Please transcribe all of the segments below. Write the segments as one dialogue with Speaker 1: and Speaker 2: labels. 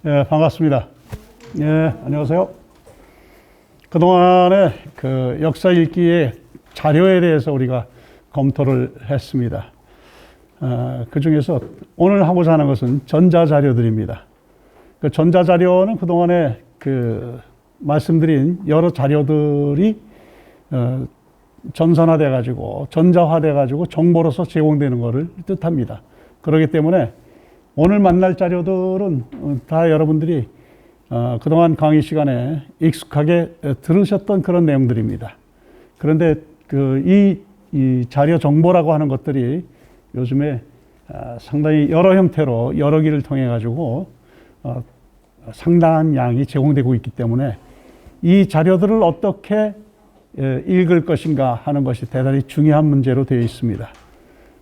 Speaker 1: 예, 반갑습니다. 예, 안녕하세요. 그동안의 그 역사 읽기의 자료에 대해서 우리가 검토를 했습니다. 그 중에서 오늘 하고자 하는 것은 전자자료들입니다. 그 전자자료는 그동안에 그 말씀드린 여러 자료들이 전산화돼 가지고 전자화돼 가지고 정보로서 제공되는 것을 뜻합니다. 그렇기 때문에 오늘 만날 자료들은 다 여러분들이 그동안 강의 시간에 익숙하게 들으셨던 그런 내용들입니다. 그런데 이 자료 정보라고 하는 것들이 요즘에 상당히 여러 형태로 여러 길을 통해 가지고 상당한 양이 제공되고 있기 때문에 이 자료들을 어떻게 읽을 것인가 하는 것이 대단히 중요한 문제로 되어 있습니다.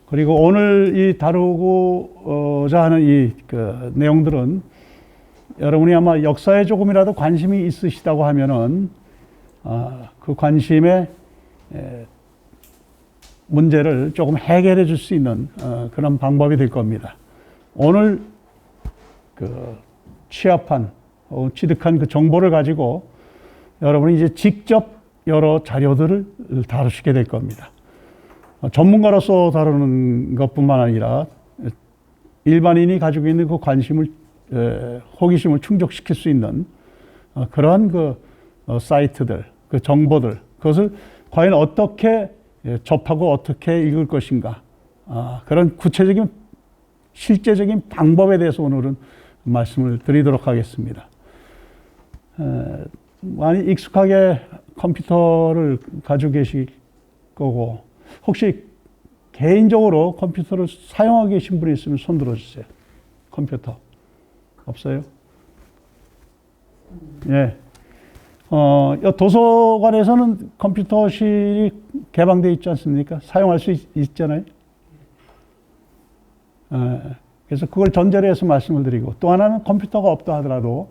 Speaker 1: 그리고 오늘 이 다루고자 하는 이 내용들은 여러분이 아마 역사에 조금이라도 관심이 있으시다고 하면은 그 관심의 문제를 조금 해결해 줄 수 있는 그런 방법이 될 겁니다. 오늘 취합한 취득한 그 정보를 가지고 여러분이 이제 직접 여러 자료들을 다루시게 될 겁니다. 전문가로서 다루는 것뿐만 아니라 일반인이 가지고 있는 그 관심을 호기심을 충족시킬 수 있는 그러한 그 사이트들, 그 정보들, 그것을 과연 어떻게 접하고 어떻게 읽을 것인가, 그런 구체적인 실제적인 방법에 대해서 오늘은 말씀을 드리도록 하겠습니다. 많이 익숙하게 컴퓨터를 가지고 계실 거고, 혹시 개인적으로 컴퓨터를 사용하고 계신 분이 있으면 손 들어주세요. 컴퓨터 없어요? 예. 도서관에서는 컴퓨터실이 개방되어 있지 않습니까? 사용할 수 있잖아요. 그래서 그걸 전제로 해서 말씀을 드리고, 또 하나는 컴퓨터가 없다 하더라도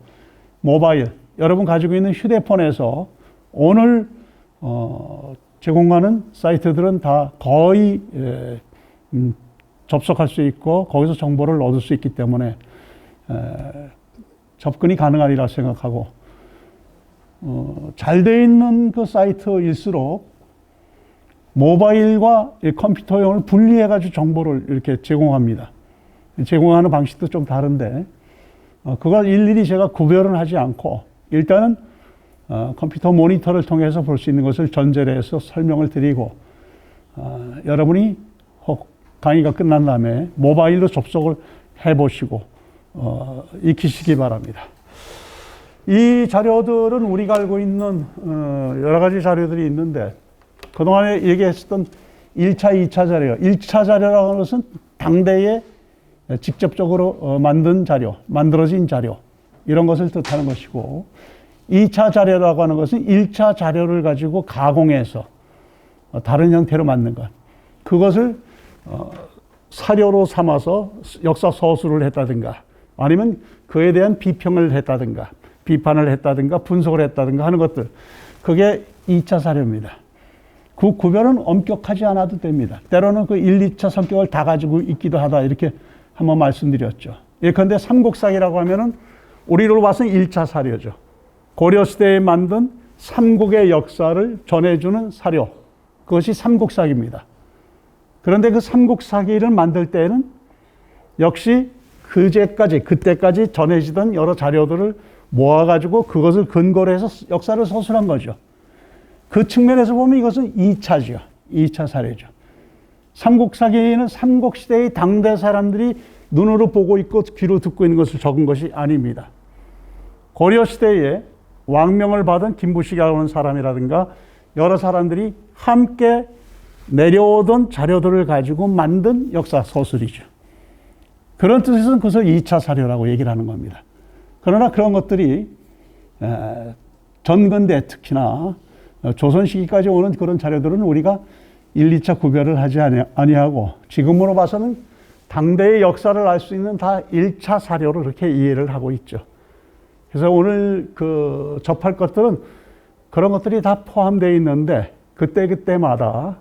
Speaker 1: 모바일, 여러분 가지고 있는 휴대폰에서 오늘 제공하는 사이트들은 다 거의 접속할 수 있고 거기서 정보를 얻을 수 있기 때문에 접근이 가능하리라 생각하고, 잘 되어 있는 그 사이트일수록 모바일과 컴퓨터용을 분리해 가지고 정보를 이렇게 제공합니다. 제공하는 방식도 좀 다른데 그걸 일일이 제가 구별은 하지 않고 일단은 컴퓨터 모니터를 통해서 볼 수 있는 것을 전제로 해서 설명을 드리고, 여러분이 혹 강의가 끝난 다음에 모바일로 접속을 해보시고 익히시기 바랍니다. 이 자료들은 우리가 알고 있는 여러 가지 자료들이 있는데, 그동안에 얘기했었던 1차, 2차 자료, 1차 자료라고 하는 것은 당대에 직접적으로 만든 자료, 만들어진 자료, 이런 것을 뜻하는 것이고, 2차 자료라고 하는 것은 1차 자료를 가지고 가공해서 다른 형태로 만든 것, 그것을 사료로 삼아서 역사 서술을 했다든가 아니면 그에 대한 비평을 했다든가 비판을 했다든가 분석을 했다든가 하는 것들, 그게 2차 자료입니다. 그 구별은 엄격하지 않아도 됩니다. 때로는 그 1, 2차 성격을 다 가지고 있기도 하다, 이렇게 한번 말씀드렸죠. 예컨대 삼국사기라고 하면은 우리로 봐서는 1차 사료죠. 고려시대에 만든 삼국의 역사를 전해주는 사료, 그것이 삼국사기입니다. 그런데 그 삼국사기를 만들 때에는 역시 그때까지 전해지던 여러 자료들을 모아가지고 그것을 근거로 해서 역사를 서술한 거죠. 그 측면에서 보면 이것은 2차죠. 2차 사례죠. 삼국사기는 삼국시대의 당대 사람들이 눈으로 보고 있고 귀로 듣고 있는 것을 적은 것이 아닙니다. 고려시대에 왕명을 받은 김부식이라고 하는 사람이라든가 여러 사람들이 함께 내려오던 자료들을 가지고 만든 역사 서술이죠. 그런 뜻에서는 그것을 2차 사료라고 얘기를 하는 겁니다. 그러나 그런 것들이 전근대, 특히나 조선 시기까지 오는 그런 자료들은 우리가 1, 2차 구별을 하지 아니하고 지금으로 봐서는 당대의 역사를 알 수 있는 다 1차 사료로 그렇게 이해를 하고 있죠. 그래서 오늘 접할 것들은 그런 것들이 다 포함되어 있는데 그때마다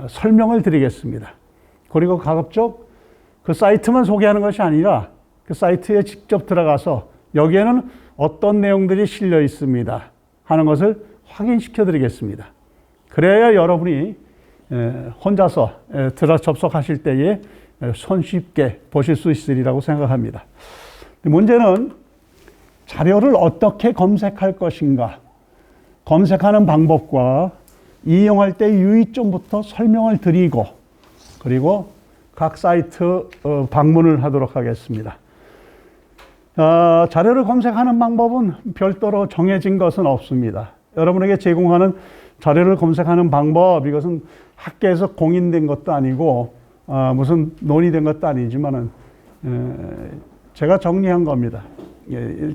Speaker 1: 설명을 드리겠습니다. 그리고 가급적 그 사이트만 소개하는 것이 아니라 그 사이트에 직접 들어가서 여기에는 어떤 내용들이 실려 있습니다 하는 것을 확인시켜 드리겠습니다. 그래야 여러분이 혼자서 들어 접속하실 때에 손쉽게 보실 수 있으리라고 생각합니다. 문제는 자료를 어떻게 검색할 것인가, 검색하는 방법과 이용할 때 유의점부터 설명을 드리고, 그리고 각 사이트 방문을 하도록 하겠습니다. 자료를 검색하는 방법은 별도로 정해진 것은 없습니다. 여러분에게 제공하는 자료를 검색하는 방법, 이것은 학계에서 공인된 것도 아니고 무슨 논의된 것도 아니지만은 제가 정리한 겁니다.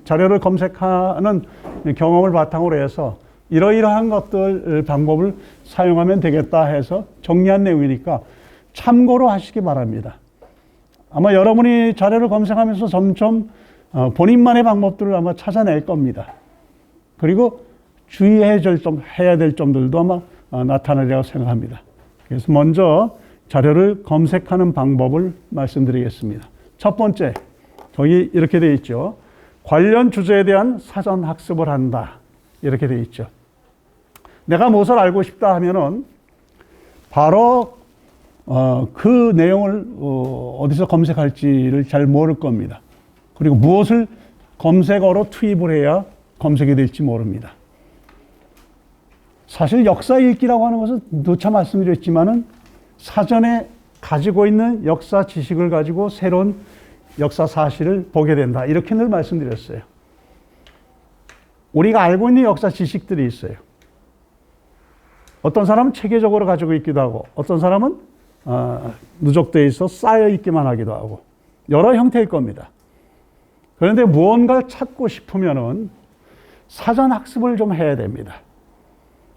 Speaker 1: 자료를 검색하는 경험을 바탕으로 해서 이러이러한 것들 방법을 사용하면 되겠다 해서 정리한 내용이니까 참고로 하시기 바랍니다. 아마 여러분이 자료를 검색하면서 점점 본인만의 방법들을 아마 찾아낼 겁니다. 그리고 주의해야 될 점들도 아마 나타나리라고 생각합니다. 그래서 먼저 자료를 검색하는 방법을 말씀드리겠습니다. 첫 번째, 저기 이렇게 되어 있죠. 관련 주제에 대한 사전 학습을 한다. 이렇게 되어 있죠. 내가 무엇을 알고 싶다 하면은 바로 그 내용을 어디서 검색할지를 잘 모를 겁니다. 그리고 무엇을 검색어로 투입을 해야 검색이 될지 모릅니다. 사실 역사 읽기라고 하는 것은 누차 말씀드렸지만은 사전에 가지고 있는 역사 지식을 가지고 새로운 역사 사실을 보게 된다. 이렇게 늘 말씀드렸어요. 우리가 알고 있는 역사 지식들이 있어요. 어떤 사람은 체계적으로 가지고 있기도 하고, 어떤 사람은 누적되어 있어 쌓여 있기만 하기도 하고, 여러 형태일 겁니다. 그런데 무언가를 찾고 싶으면은 사전 학습을 좀 해야 됩니다.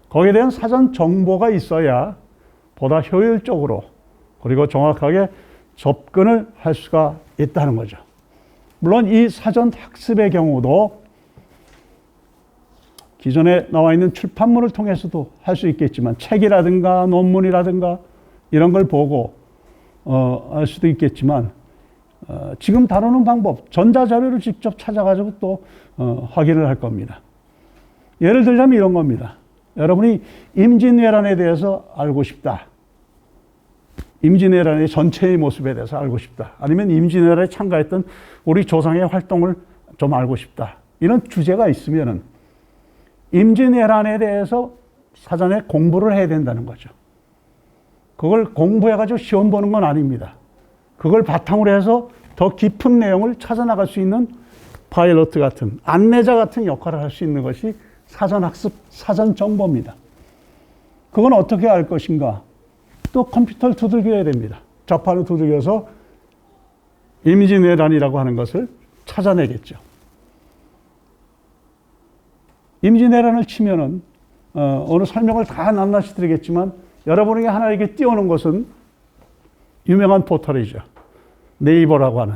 Speaker 1: 거기에 대한 사전 정보가 있어야 보다 효율적으로 그리고 정확하게 접근을 할 수가 있다는 거죠. 물론 이 사전 학습의 경우도 기존에 나와 있는 출판물을 통해서도 할 수 있겠지만, 책이라든가 논문이라든가 이런 걸 보고 할 수도 있겠지만, 지금 다루는 방법, 전자자료를 직접 찾아가지고 또 확인을 할 겁니다. 예를 들자면 이런 겁니다. 여러분이 임진왜란에 대해서 알고 싶다. 임진왜란의 전체의 모습에 대해서 알고 싶다. 아니면 임진왜란에 참가했던 우리 조상의 활동을 좀 알고 싶다. 이런 주제가 있으면은 임진왜란에 대해서 사전에 공부를 해야 된다는 거죠. 그걸 공부해가지고 시험 보는 건 아닙니다. 그걸 바탕으로 해서 더 깊은 내용을 찾아나갈 수 있는 파일럿 같은, 안내자 같은 역할을 할 수 있는 것이 사전학습, 사전정보입니다. 그건 어떻게 알 것인가? 또 컴퓨터를 두들겨야 됩니다. 자판을 두들겨서 임진왜란이라고 하는 것을 찾아내겠죠. 임진왜란을 치면은 오늘 설명을 다 낱낱이 드리겠지만, 여러분에게 하나 이렇게 띄워놓은 것은 유명한 포털이죠. 네이버라고 하는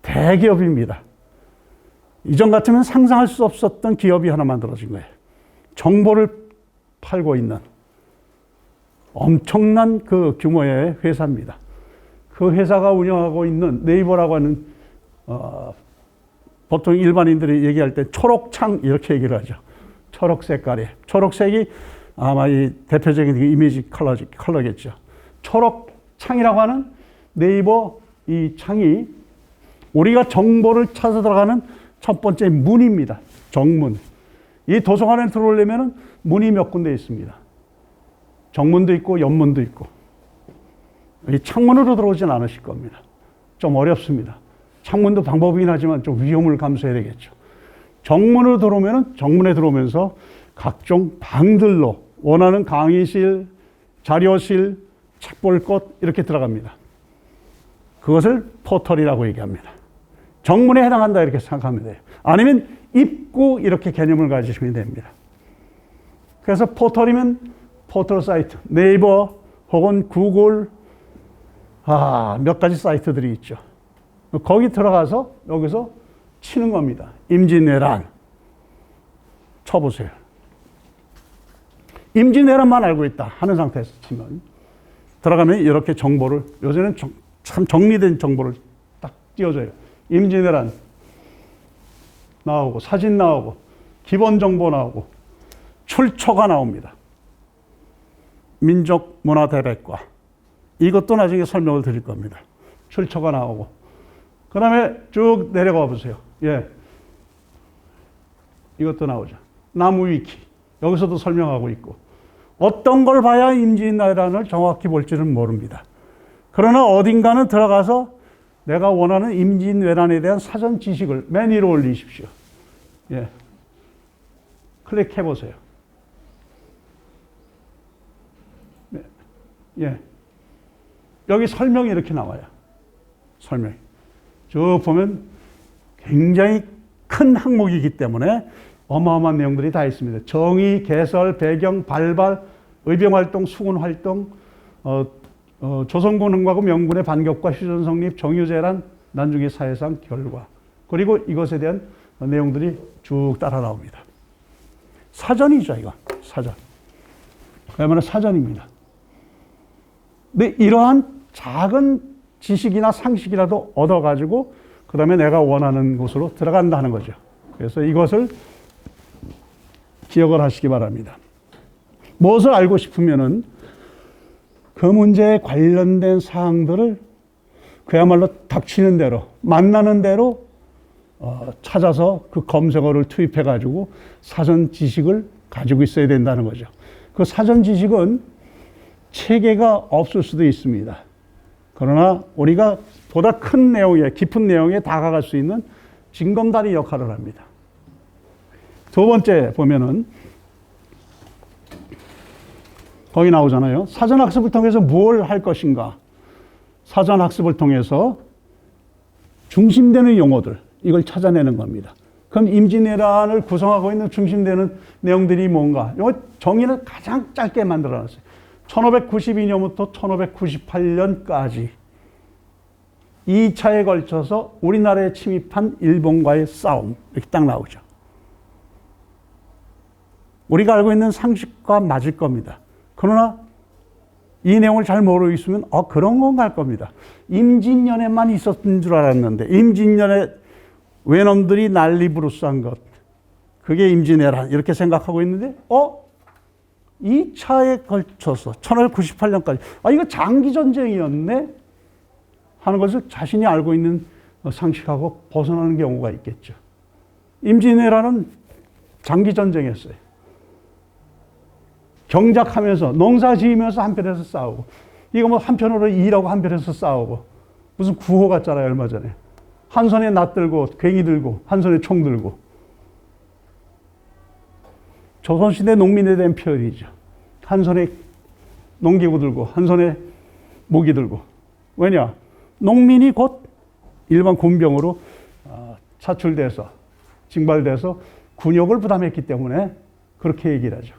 Speaker 1: 대기업입니다. 이전 같으면 상상할 수 없었던 기업이 하나 만들어진 거예요. 정보를 팔고 있는 엄청난 그 규모의 회사입니다. 그 회사가 운영하고 있는 네이버라고 하는 보통 일반인들이 얘기할 때 초록창 이렇게 얘기를 하죠. 초록 색깔이. 초록색이 아마 이 대표적인 이미지 컬러겠죠. 초록창이라고 하는 네이버 이 창이 우리가 정보를 찾아 들어가는 첫 번째 문입니다. 정문. 이 도서관에 들어오려면 문이 몇 군데 있습니다. 정문도 있고 옆문도 있고. 이 창문으로 들어오진 않으실 겁니다. 좀 어렵습니다. 창문도 방법이긴 하지만 좀 위험을 감수해야 되겠죠. 정문으로 들어오면 정문에 들어오면서 각종 방들로 원하는 강의실, 자료실, 책 볼 곳 이렇게 들어갑니다. 그것을 포털이라고 얘기합니다. 정문에 해당한다 이렇게 생각하면 돼요. 아니면 입구 이렇게 개념을 가지시면 됩니다. 그래서 포털이면 포털 사이트, 네이버 혹은 구글 몇 가지 사이트들이 있죠. 거기 들어가서 여기서 치는 겁니다. 임진왜란 쳐보세요. 임진왜란만 알고 있다 하는 상태에서 치면 들어가면 이렇게 정보를, 요새는 참 정리된 정보를 딱 띄워줘요. 임진왜란 나오고, 사진 나오고, 기본 정보 나오고, 출처가 나옵니다. 민족문화대백과. 이것도 나중에 설명을 드릴 겁니다. 출처가 나오고. 그 다음에 쭉 내려가 보세요. 예. 이것도 나오죠. 나무위키. 여기서도 설명하고 있고. 어떤 걸 봐야 임진왜란을 정확히 볼지는 모릅니다. 그러나 어딘가는 들어가서 내가 원하는 임진왜란에 대한 사전 지식을 맨 위로 올리십시오. 예. 클릭해 보세요. 예. 여기 설명이 이렇게 나와요. 설명이. 쭉 보면 굉장히 큰 항목이기 때문에 어마어마한 내용들이 다 있습니다. 정의, 개설, 배경, 발발, 의병활동, 수군활동, 조선군흥과금 명군의 반격과 휴전 성립, 정유재란, 난중의 사회상 결과. 그리고 이것에 대한 내용들이 쭉 따라 나옵니다. 사전이죠, 이거. 사전. 그야말로 사전입니다. 근데 이러한 작은 지식이나 상식이라도 얻어가지고 그 다음에 내가 원하는 곳으로 들어간다는 거죠. 그래서 이것을 기억을 하시기 바랍니다. 무엇을 알고 싶으면은 그 문제에 관련된 사항들을 그야말로 닥치는 대로, 만나는 대로 찾아서 그 검색어를 투입해가지고 사전 지식을 가지고 있어야 된다는 거죠. 그 사전 지식은 체계가 없을 수도 있습니다. 그러나 우리가 보다 큰 내용에, 깊은 내용에 다가갈 수 있는 징검다리 역할을 합니다. 두 번째 보면은 거기 나오잖아요. 사전학습을 통해서 뭘 할 것인가? 사전학습을 통해서 중심되는 용어들, 이걸 찾아내는 겁니다. 그럼 임진왜란을 구성하고 있는 중심되는 내용들이 뭔가? 이 정의를 가장 짧게 만들어놨어요. 1592년부터 1598년까지 2차에 걸쳐서 우리나라에 침입한 일본과의 싸움, 이렇게 딱 나오죠. 우리가 알고 있는 상식과 맞을 겁니다. 그러나 이 내용을 잘 모르고 있으면 그런 건가 할 겁니다. 임진년에만 있었던 줄 알았는데 임진년에 외놈들이 난리부르스한 것, 그게 임진왜란 이렇게 생각하고 있는데 2차에 걸쳐서 1598년까지 이거 장기전쟁이었네 하는 것을 자신이 알고 있는 상식하고 벗어나는 경우가 있겠죠. 임진왜란은 장기전쟁이었어요. 경작하면서 농사 지으면서 한편에서 싸우고, 이거 뭐 한편으로 일하고 한편에서 싸우고, 무슨 구호 같잖아요. 얼마 전에 한 손에 낫 들고 괭이 들고 한 손에 총 들고. 조선시대 농민에 대한 표현이죠. 한 손에 농기구 들고 한 손에 모기 들고. 왜냐? 농민이 곧 일반 군병으로 차출돼서 징발돼서 군욕을 부담했기 때문에 그렇게 얘기를 하죠.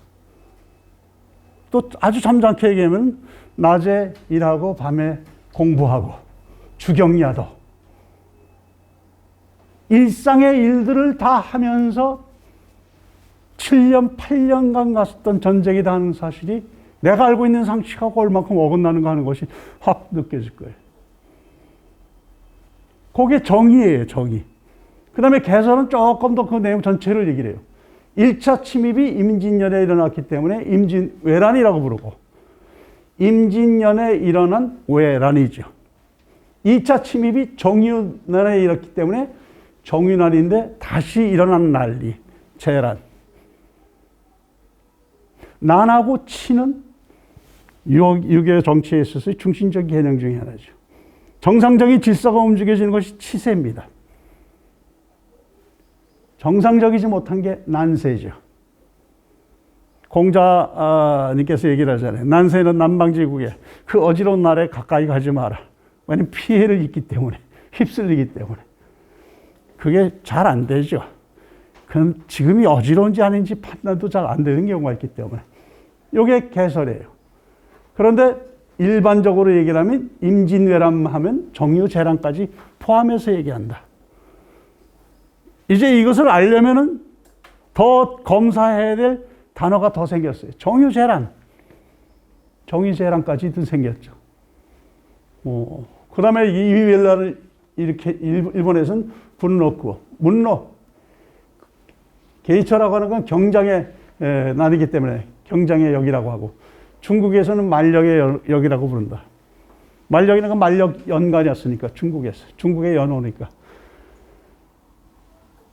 Speaker 1: 또 아주 점잖게 얘기하면 낮에 일하고 밤에 공부하고 주경야도 일상의 일들을 다 하면서 7년, 8년간 갔었던 전쟁이다 하는 사실이 내가 알고 있는 상식하고 얼만큼 어긋나는가 하는 것이 확 느껴질 거예요. 그게 정의예요, 정의. 그 다음에 개설은 조금 더 그 내용 전체를 얘기를 해요. 1차 침입이 임진년에 일어났기 때문에 임진왜란이라고 부르고, 임진년에 일어난 왜란이죠. 2차 침입이 정유난에 일어났기 때문에 정유난인데 다시 일어난 난리, 재란. 난하고 치는 유교 정치에 있어서 중심적 개념 중에 하나죠. 정상적인 질서가 움직여지는 것이 치세입니다. 정상적이지 못한 게 난세죠. 공자님께서 얘기를 하잖아요. 난세는 남방지국에 그 어지러운 나라에 가까이 가지 마라. 왜냐하면 피해를 입기 때문에, 휩쓸리기 때문에. 그게 잘 안 되죠. 그럼 지금이 어지러운지 아닌지 판단도 잘 안 되는 경우가 있기 때문에. 이게 개설이에요. 그런데 일반적으로 얘기를 하면 임진왜란 하면 정유재란까지 포함해서 얘기한다. 이제 이것을 알려면은 더 검사해야 될 단어가 더 생겼어요. 정유재란. 정유재란까지도 생겼죠. 그 다음에 이 위웰라를 이렇게 일본에서는 분노쿠, 문노. 게이처라고 하는 건 경장의 날이기 때문에 경장의 역이라고 하고, 중국에서는 말력의 역이라고 부른다. 말력이라는 건 말력 연간이었으니까, 중국의 연호니까.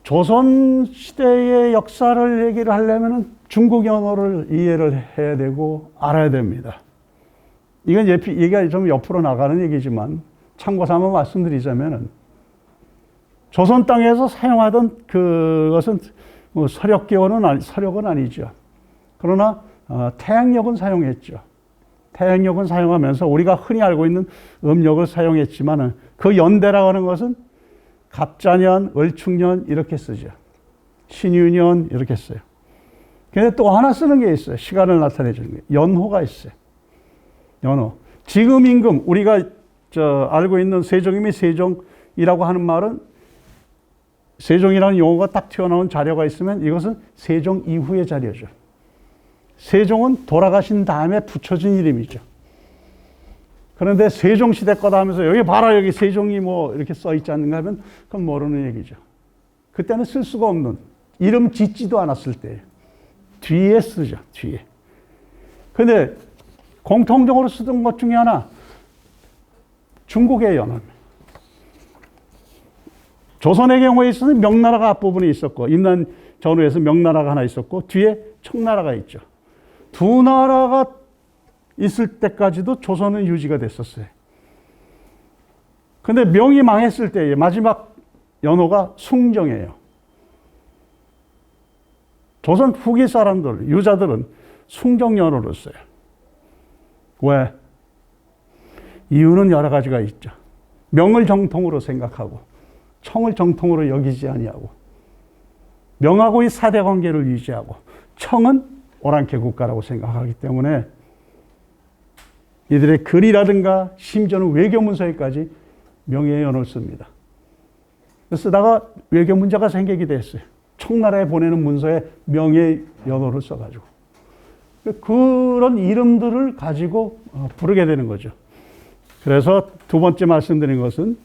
Speaker 1: 조선 시대의 역사를 얘기를 하려면 중국 연호를 이해를 해야 되고 알아야 됩니다. 이건 얘기가 좀 옆으로 나가는 얘기지만 참고 삼아 말씀드리자면은, 조선 땅에서 사용하던 그것은 뭐 서력은 아니죠. 그러나 태양력은 사용했죠. 태양력은 사용하면서 우리가 흔히 알고 있는 음력을 사용했지만, 그 연대라고 하는 것은 갑자년, 을축년 이렇게 쓰죠. 신유년 이렇게 써요. 근데 또 하나 쓰는 게 있어요. 시간을 나타내 주는 게. 연호가 있어요. 연호. 지금 임금, 우리가 알고 있는 세종임이 세종이라고 하는 말은, 세종이라는 용어가 딱 튀어나온 자료가 있으면 이것은 세종 이후의 자료죠. 세종은 돌아가신 다음에 붙여진 이름이죠. 그런데 세종시대 거다 하면서 여기 봐라, 여기 세종이 뭐 이렇게 써 있지 않는가 하면 그건 모르는 얘기죠. 그때는 쓸 수가 없는, 이름 짓지도 않았을 때예요. 뒤에 쓰죠, 뒤에. 근데 공통적으로 쓰던 것 중에 하나, 중국의 연호입니다. 조선의 경우에 있어서는 명나라가 앞부분에 있었고, 임난 전후에서 명나라가 하나 있었고, 뒤에 청나라가 있죠. 두 나라가 있을 때까지도 조선은 유지가 됐었어요. 근데 명이 망했을 때의 마지막 연호가 숭정이에요. 조선 후기 사람들, 유자들은 숭정 연호를 써요. 왜? 이유는 여러 가지가 있죠. 명을 정통으로 생각하고, 청을 정통으로 여기지 아니하고, 명하고의 사대 관계를 유지하고, 청은 오랑캐 국가라고 생각하기 때문에 이들의 글이라든가 심지어는 외교 문서에까지 명예의 연호를 씁니다. 쓰다가 외교 문제가 생기게 됐어요. 청나라에 보내는 문서에 명예의 연호를 써가지고. 그런 이름들을 가지고 부르게 되는 거죠. 그래서 두 번째 말씀드린 것은,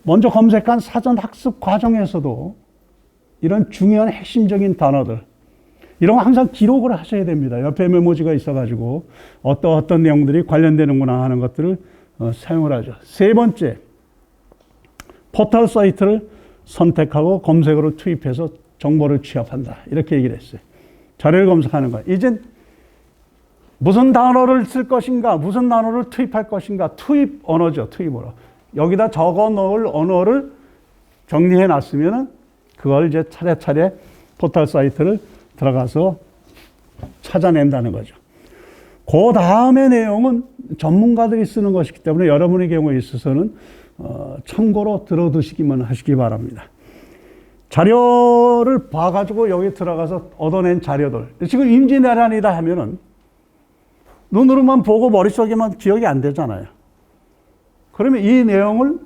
Speaker 1: 먼저 검색한 사전 학습 과정에서도 이런 중요한 핵심적인 단어들, 이런 거 항상 기록을 하셔야 됩니다. 옆에 메모지가 있어가지고 어떤 내용들이 관련되는구나 하는 것들을 사용을 하죠. 세 번째, 포털 사이트를 선택하고 검색어를 투입해서 정보를 취합한다. 이렇게 얘기를 했어요. 자료를 검색하는 거야. 이젠 무슨 단어를 쓸 것인가, 무슨 단어를 투입할 것인가, 투입 언어죠. 투입 언어. 여기다 적어 놓을 언어를 정리해 놨으면 그걸 이제 차례차례 포털 사이트를 들어가서 찾아낸다는 거죠. 그 다음의 내용은 전문가들이 쓰는 것이기 때문에 여러분의 경우에 있어서는 참고로 들어두시기만 하시기 바랍니다. 자료를 봐가지고 여기 들어가서 얻어낸 자료들. 지금 임진왜란이다 하면은 눈으로만 보고 머릿속에만 기억이 안 되잖아요. 그러면 이 내용을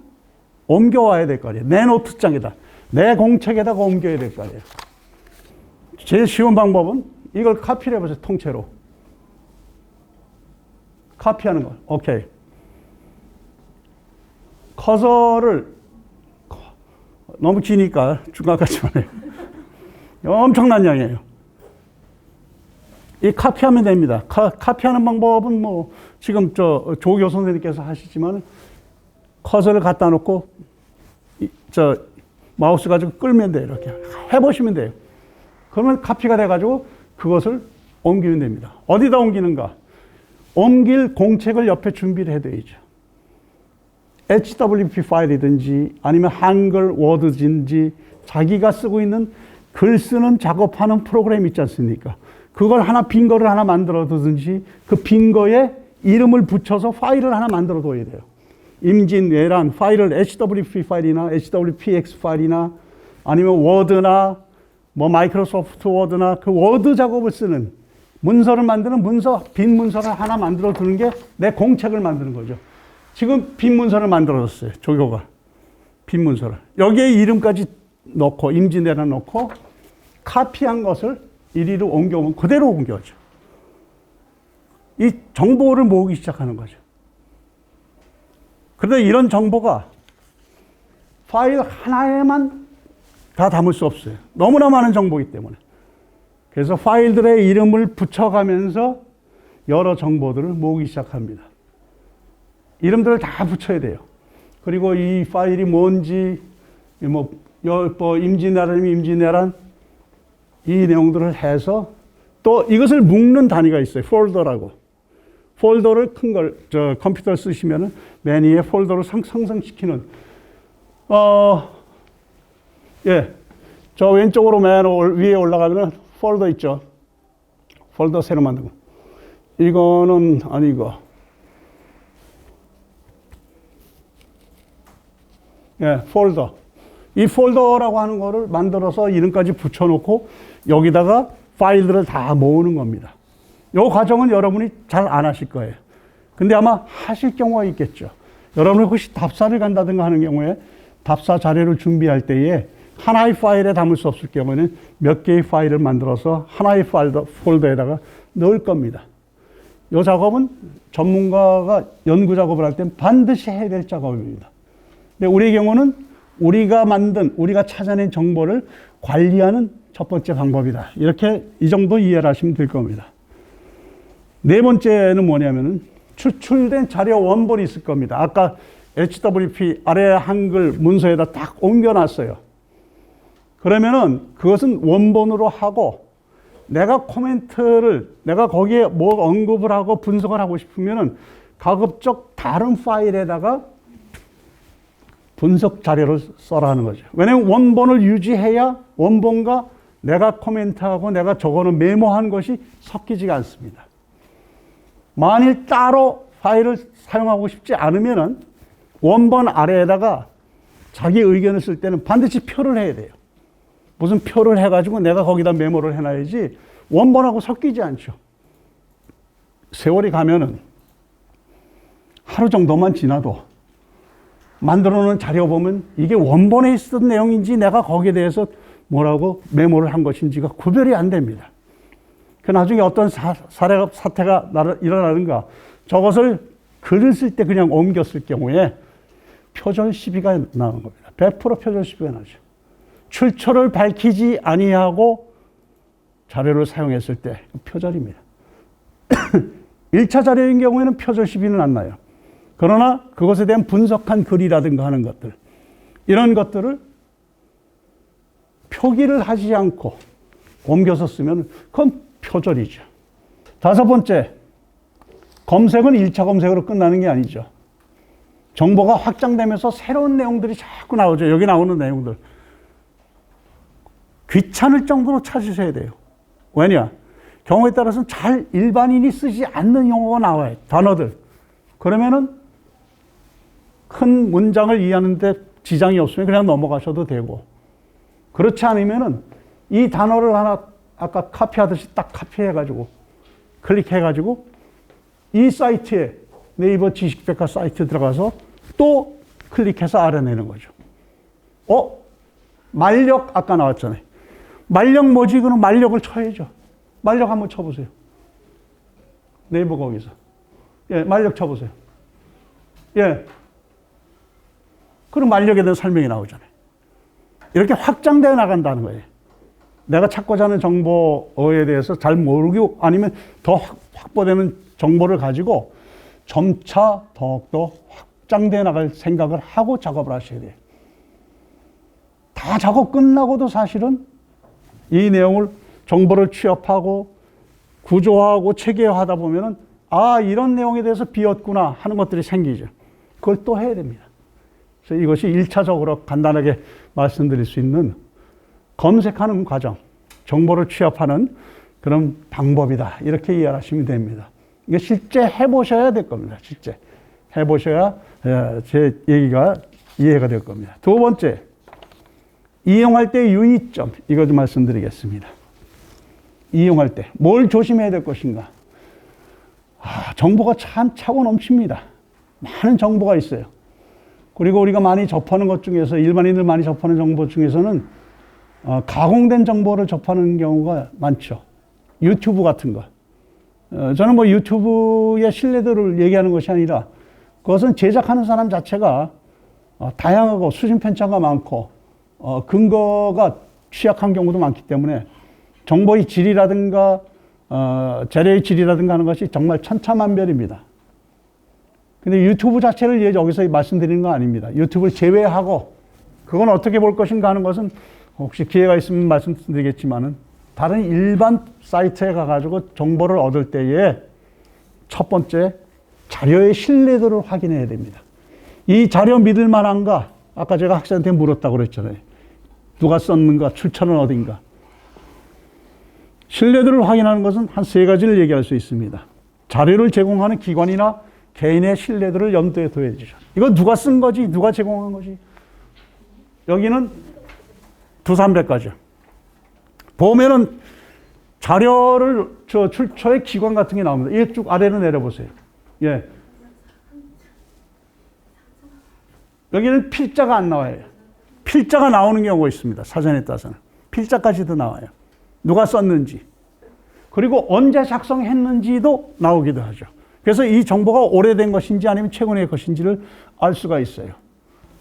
Speaker 1: 옮겨와야 될 거 아니에요. 내 노트장에다, 내 공책에다가 옮겨야 될 거 아니에요. 제일 쉬운 방법은 이걸 카피를 해보세요. 통째로. 카피하는 거. 오케이. 커서를 너무 기니까 중간까지만 해요. 엄청난 양이에요. 이 카피하면 됩니다. 카피하는 방법은 뭐 지금 조교 선생님께서 하시지만, 커서를 갖다 놓고 마우스 가지고 끌면 돼요. 이렇게 해보시면 돼요. 그러면 카피가 돼가지고 그것을 옮기면 됩니다. 어디다 옮기는가? 옮길 공책을 옆에 준비를 해둬야죠. HWP 파일이든지 아니면 한글 워드인지 자기가 쓰고 있는 글 쓰는 작업하는 프로그램 있지 않습니까? 그걸 빈 거를 하나 만들어 두든지 그 빈 거에 이름을 붙여서 파일을 하나 만들어 둬야 돼요. 임진왜란 파일을 HWP 파일이나 HWPX 파일이나 아니면 워드나 뭐 마이크로소프트 워드나 그 워드 작업을 쓰는 문서를 만드는 빈 문서를 하나 만들어 두는 게 내 공책을 만드는 거죠. 지금 빈 문서를 만들어줬어요. 조교가. 빈 문서를. 여기에 이름까지 넣고, 임진왜란 넣고, 카피한 것을 이리로 옮겨오면 그대로 옮겨오죠. 이 정보를 모으기 시작하는 거죠. 그런데 이런 정보가 파일 하나에만 다 담을 수 없어요. 너무나 많은 정보이기 때문에. 그래서 파일들의 이름을 붙여가면서 여러 정보들을 모으기 시작합니다. 이름들을 다 붙여야 돼요. 그리고 이 파일이 뭔지, 임진왜란이면 임진왜란, 이 내용들을 해서 또 이것을 묶는 단위가 있어요. 폴더라고. 폴더를 큰 걸, 컴퓨터를 쓰시면은 맨 위에 폴더를 상승시키는, 저 왼쪽으로 맨 위에 올라가면은 폴더 있죠. 폴더 새로 만들고. 이거는 아니고. 폴더. 이 폴더라고 하는 거를 만들어서 이름까지 붙여놓고 여기다가 파일들을 다 모으는 겁니다. 이 과정은 여러분이 잘 안 하실 거예요. 근데 아마 하실 경우가 있겠죠. 여러분이 혹시 답사를 간다든가 하는 경우에 답사 자료를 준비할 때에 하나의 파일에 담을 수 없을 경우에는 몇 개의 파일을 만들어서 하나의 폴더에다가 넣을 겁니다. 이 작업은 전문가가 연구 작업을 할 땐 반드시 해야 될 작업입니다. 근데 우리의 경우는 우리가 찾아낸 정보를 관리하는 첫 번째 방법이다. 이렇게 이 정도 이해를 하시면 될 겁니다. 네 번째는 뭐냐면은 추출된 자료 원본이 있을 겁니다. 아까 HWP 아래 한글 문서에다 딱 옮겨놨어요. 그러면은 그것은 원본으로 하고 내가 코멘트를 내가 거기에 뭐 언급을 하고 분석을 하고 싶으면은 가급적 다른 파일에다가 분석 자료를 써라 하는 거죠. 왜냐하면 원본을 유지해야 원본과 내가 코멘트하고 내가 적어놓은 메모한 것이 섞이지가 않습니다. 만일 따로 파일을 사용하고 싶지 않으면은 원본 아래에다가 자기 의견을 쓸 때는 반드시 표를 해야 돼요. 무슨 표를 해가지고 내가 거기다 메모를 해놔야지 원본하고 섞이지 않죠. 세월이 가면은 하루 정도만 지나도 만들어 놓은 자료 보면 이게 원본에 있었던 내용인지 내가 거기에 대해서 뭐라고 메모를 한 것인지가 구별이 안 됩니다. 그 나중에 어떤 사태가 일어나는가, 저것을 글을 쓸 때 그냥 옮겼을 경우에 표절 시비가 나는 겁니다. 100% 표절 시비가 나죠. 출처를 밝히지 아니하고 자료를 사용했을 때 표절입니다. 1차 자료인 경우에는 표절 시비는 안 나요. 그러나 그것에 대한 분석한 글이라든가 하는 것들, 이런 것들을 표기를 하지 않고 옮겨서 쓰면 그건 표절이죠. 다섯 번째, 검색은 1차 검색으로 끝나는 게 아니죠. 정보가 확장되면서 새로운 내용들이 자꾸 나오죠. 여기 나오는 내용들. 귀찮을 정도로 찾으셔야 돼요. 왜냐? 경우에 따라서는 잘 일반인이 쓰지 않는 용어가 나와요. 단어들. 그러면은 큰 문장을 이해하는데 지장이 없으면 그냥 넘어가셔도 되고, 그렇지 않으면은 이 단어를 하나 아까 카피하듯이 딱 카피해가지고 클릭해가지고 이 사이트에 네이버 지식백과 사이트 들어가서 또 클릭해서 알아내는 거죠. 만력 아까 나왔잖아요. 만력 뭐지? 그럼 만력을 쳐야죠. 만력 한번 쳐보세요. 네이버 거기서. 만력 쳐보세요. 그럼 만력에 대한 설명이 나오잖아요. 이렇게 확장되어 나간다는 거예요. 내가 찾고자 하는 정보에 대해서 잘 모르고 아니면 더 확보되는 정보를 가지고 점차 더욱더 확장되어 나갈 생각을 하고 작업을 하셔야 돼요. 다 작업 끝나고도 사실은 이 내용을 정보를 취합하고 구조화하고 체계화하다 보면은 이런 내용에 대해서 비었구나 하는 것들이 생기죠. 그걸 또 해야 됩니다. 그래서 이것이 1차적으로 간단하게 말씀드릴 수 있는 검색하는 과정, 정보를 취합하는 그런 방법이다. 이렇게 이해하시면 됩니다. 이게 실제 해보셔야 될 겁니다. 실제 해보셔야 제 얘기가 이해가 될 겁니다. 두 번째, 이용할 때 유의점, 이거 좀 말씀드리겠습니다. 이용할 때 뭘 조심해야 될 것인가? 정보가 참 차고 넘칩니다. 많은 정보가 있어요. 그리고 우리가 많이 접하는 것 중에서, 일반인들 많이 접하는 정보 중에서는 가공된 정보를 접하는 경우가 많죠. 유튜브 같은 거. 저는 뭐 유튜브의 신뢰도를 얘기하는 것이 아니라 그것은 제작하는 사람 자체가 다양하고 수준 편차가 많고 근거가 취약한 경우도 많기 때문에 정보의 질이라든가 재료의 질이라든가 하는 것이 정말 천차만별입니다. 근데 유튜브 자체를 여기서 말씀드리는 건 아닙니다. 유튜브를 제외하고 그건 어떻게 볼 것인가 하는 것은 혹시 기회가 있으면 말씀드리겠지만은 다른 일반 사이트에 가가지고 정보를 얻을 때에 첫 번째 자료의 신뢰도를 확인해야 됩니다. 이 자료 믿을 만한가? 아까 제가 학생한테 물었다고 그랬잖아요. 누가 썼는가? 출처는 어딘가? 신뢰도를 확인하는 것은 한 세 가지를 얘기할 수 있습니다. 자료를 제공하는 기관이나 개인의 신뢰도를 염두에 둬야 되죠. 이거 누가 쓴 거지? 누가 제공한 거지? 여기는 200~300가지. 보면은 자료를 출처의 기관 같은 게 나옵니다. 이게 쭉 아래로 내려보세요. 예. 여기는 필자가 안 나와요. 필자가 나오는 경우가 있습니다. 사전에 따라서는. 필자까지도 나와요. 누가 썼는지. 그리고 언제 작성했는지도 나오기도 하죠. 그래서 이 정보가 오래된 것인지 아니면 최근의 것인지를 알 수가 있어요.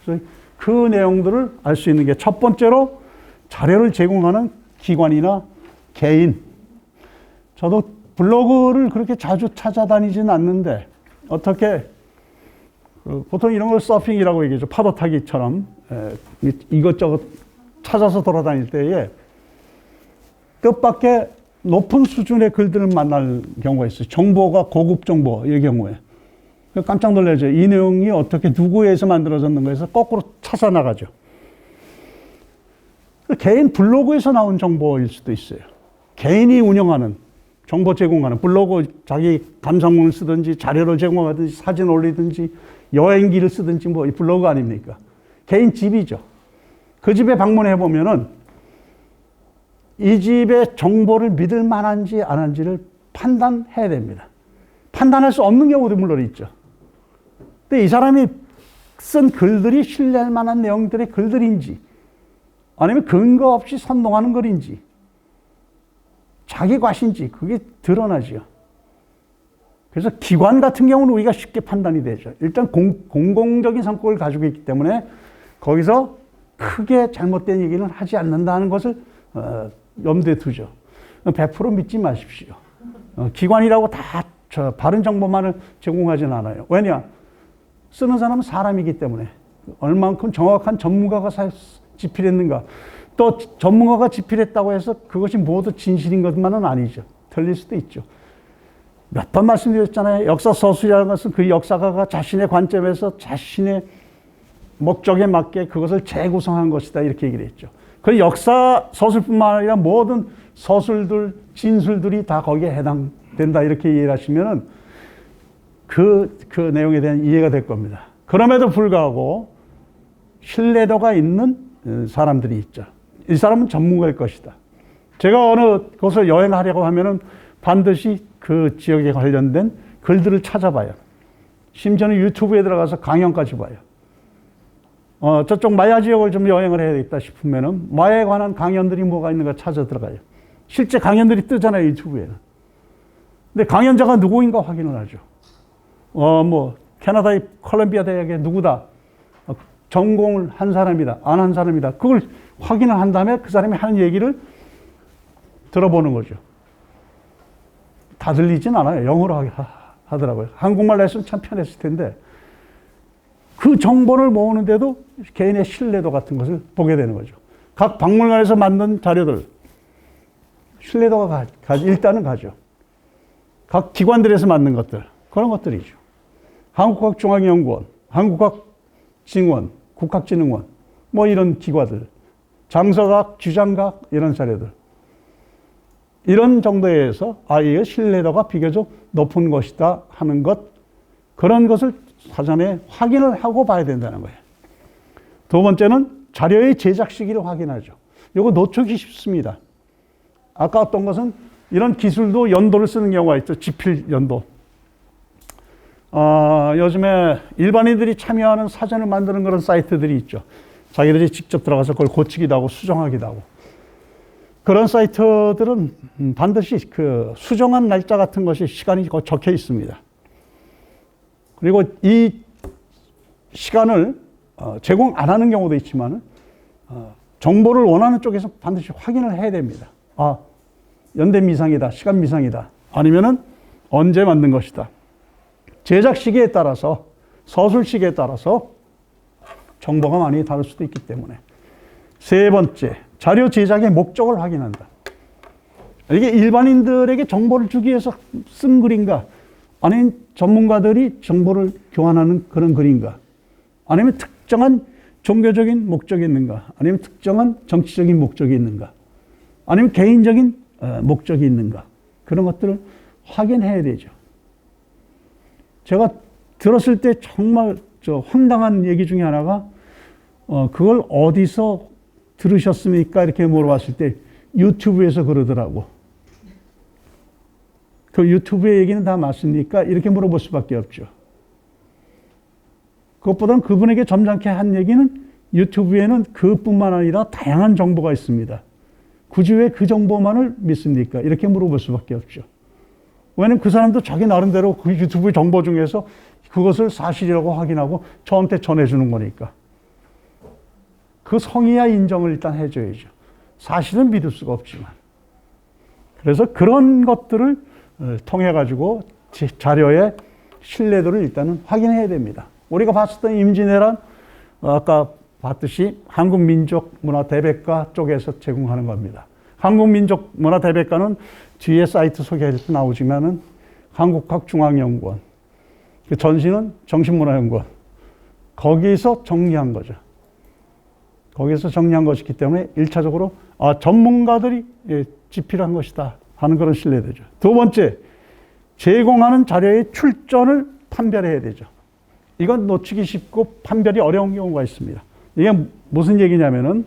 Speaker 1: 그래서 그 내용들을 알 수 있는 게 첫 번째로 자료를 제공하는 기관이나 개인. 저도 블로그를 그렇게 자주 찾아다니지는 않는데 어떻게 보통 이런 걸 서핑이라고 얘기하죠. 파도 타기처럼 이것저것 찾아서 돌아다닐 때에 뜻밖의 높은 수준의 글들을 만날 경우가 있어요. 정보가 고급 정보의 경우에. 깜짝 놀라죠. 이 내용이 어떻게 누구에 의해서 만들어졌는가 해서 거꾸로 찾아나가죠. 개인 블로그에서 나온 정보일 수도 있어요. 개인이 운영하는 정보 제공하는 블로그 자기 감상문을 쓰든지 자료를 제공하든지 사진 올리든지 여행기를 쓰든지 뭐 이 블로그 아닙니까? 개인 집이죠. 그 집에 방문해 보면은 이 집의 정보를 믿을 만한지 안 한지를 판단해야 됩니다. 판단할 수 없는 경우도 물론 있죠. 근데 이 사람이 쓴 글들이 신뢰할 만한 내용들의 글들인지 아니면 근거 없이 선동하는 글인지 자기 과신지 그게 드러나죠. 그래서 기관 같은 경우는 우리가 쉽게 판단이 되죠. 일단 공공적인 성격을 가지고 있기 때문에 거기서 크게 잘못된 얘기는 하지 않는다는 것을 염두에 두죠. 100% 믿지 마십시오. 기관이라고 다 바른 정보만을 제공하지는 않아요. 왜냐? 쓰는 사람은 사람이기 때문에 얼만큼 정확한 전문가가 집필했는가. 또 전문가가 집필했다고 해서 그것이 모두 진실인 것만은 아니죠. 틀릴 수도 있죠. 몇 번 말씀드렸잖아요. 역사 서술이라는 것은 그 역사가가 자신의 관점에서 자신의 목적에 맞게 그것을 재구성한 것이다. 이렇게 얘기를 했죠. 그 역사 서술뿐만 아니라 모든 서술들, 진술들이 다 거기에 해당된다. 이렇게 이해를 하시면은 그 내용에 대한 이해가 될 겁니다. 그럼에도 불구하고 신뢰도가 있는 사람들이 있죠. 이 사람은 전문가일 것이다. 제가 어느 곳을 여행하려고 하면은 반드시 그 지역에 관련된 글들을 찾아봐요. 심지어는 유튜브에 들어가서 강연까지 봐요. 저쪽 마야 지역을 좀 여행을 해야겠다 싶으면은 마야에 관한 강연들이 뭐가 있는가 찾아 들어가요. 실제 강연들이 뜨잖아요, 유튜브에는. 근데 강연자가 누구인가 확인을 하죠. 캐나다의 콜롬비아 대학의 누구다. 전공을 한 사람이다. 안 한 사람이다. 그걸 확인을 한 다음에 그 사람이 하는 얘기를 들어보는 거죠. 다 들리진 않아요. 영어로 하더라고요. 한국말로 했으면 참 편했을 텐데 그 정보를 모으는데도 개인의 신뢰도 같은 것을 보게 되는 거죠. 각 박물관에서 만든 자료들 신뢰도가 일단은 가죠. 각 기관들에서 만든 것들 그런 것들이죠. 한국과학중앙연구원, 한국과학진흥원, 국학진흥원 뭐 이런 기관들, 장서각, 주장각 이런 자료들 이런 정도에서 이게 신뢰도가 비교적 높은 것이다 하는 것 그런 것을 사전에 확인을 하고 봐야 된다는 거예요. 두 번째는 자료의 제작 시기를 확인하죠. 이거 놓치기 쉽습니다. 아까 어떤 것은 이런 기술도 연도를 쓰는 경우가 있죠. 지필 연도. 요즘에 일반인들이 참여하는 사전을 만드는 그런 사이트들이 있죠. 자기들이 직접 들어가서 그걸 고치기도 하고 수정하기도 하고. 그런 사이트들은 반드시 그 수정한 날짜 같은 것이 시간이 적혀 있습니다. 그리고 이 시간을 제공 안 하는 경우도 있지만 정보를 원하는 쪽에서 반드시 확인을 해야 됩니다. 아, 연대미상이다, 시간미상이다, 아니면은 언제 만든 것이다. 제작 시기에 따라서, 서술 시기에 따라서 정보가 많이 다를 수도 있기 때문에. 세 번째, 자료 제작의 목적을 확인한다. 이게 일반인들에게 정보를 주기 위해서 쓴 글인가, 아니면 전문가들이 정보를 교환하는 그런 글인가, 아니면 특정한 종교적인 목적이 있는가, 아니면 특정한 정치적인 목적이 있는가, 아니면 개인적인 목적이 있는가, 그런 것들을 확인해야 되죠. 제가 들었을 때 정말 황당한 얘기 중에 하나가, 그걸 어디서 들으셨습니까? 이렇게 물어봤을 때 유튜브에서 그러더라고. 그 유튜브의 얘기는 다 맞습니까? 이렇게 물어볼 수밖에 없죠. 그것보다는 그분에게 점잖게 한 얘기는, 유튜브에는 그뿐만 아니라 다양한 정보가 있습니다. 굳이 왜 그 정보만을 믿습니까? 이렇게 물어볼 수밖에 없죠. 왜냐하면 그 사람도 자기 나름대로 그 유튜브 정보 중에서 그것을 사실이라고 확인하고 저한테 전해주는 거니까. 그 성의야 인정을 일단 해줘야죠. 사실은 믿을 수가 없지만. 그래서 그런 것들을 통해 가지고 자료의 신뢰도를 일단은 확인해야 됩니다. 우리가 봤었던 임진왜란, 아까 봤듯이 한국민족문화대백과 쪽에서 제공하는 겁니다. 한국민족문화대백과는 뒤에 사이트 소개할 때 나오지만은 한국학중앙연구원, 그 전시는 정신문화연구원, 거기서 정리한 거죠. 거기서 정리한 것이기 때문에 1차적으로 전문가들이 집필한 것이다 하는 그런 신뢰도죠. 두 번째, 제공하는 자료의 출전을 판별해야 되죠. 이건 놓치기 쉽고 판별이 어려운 경우가 있습니다. 이게 무슨 얘기냐면은,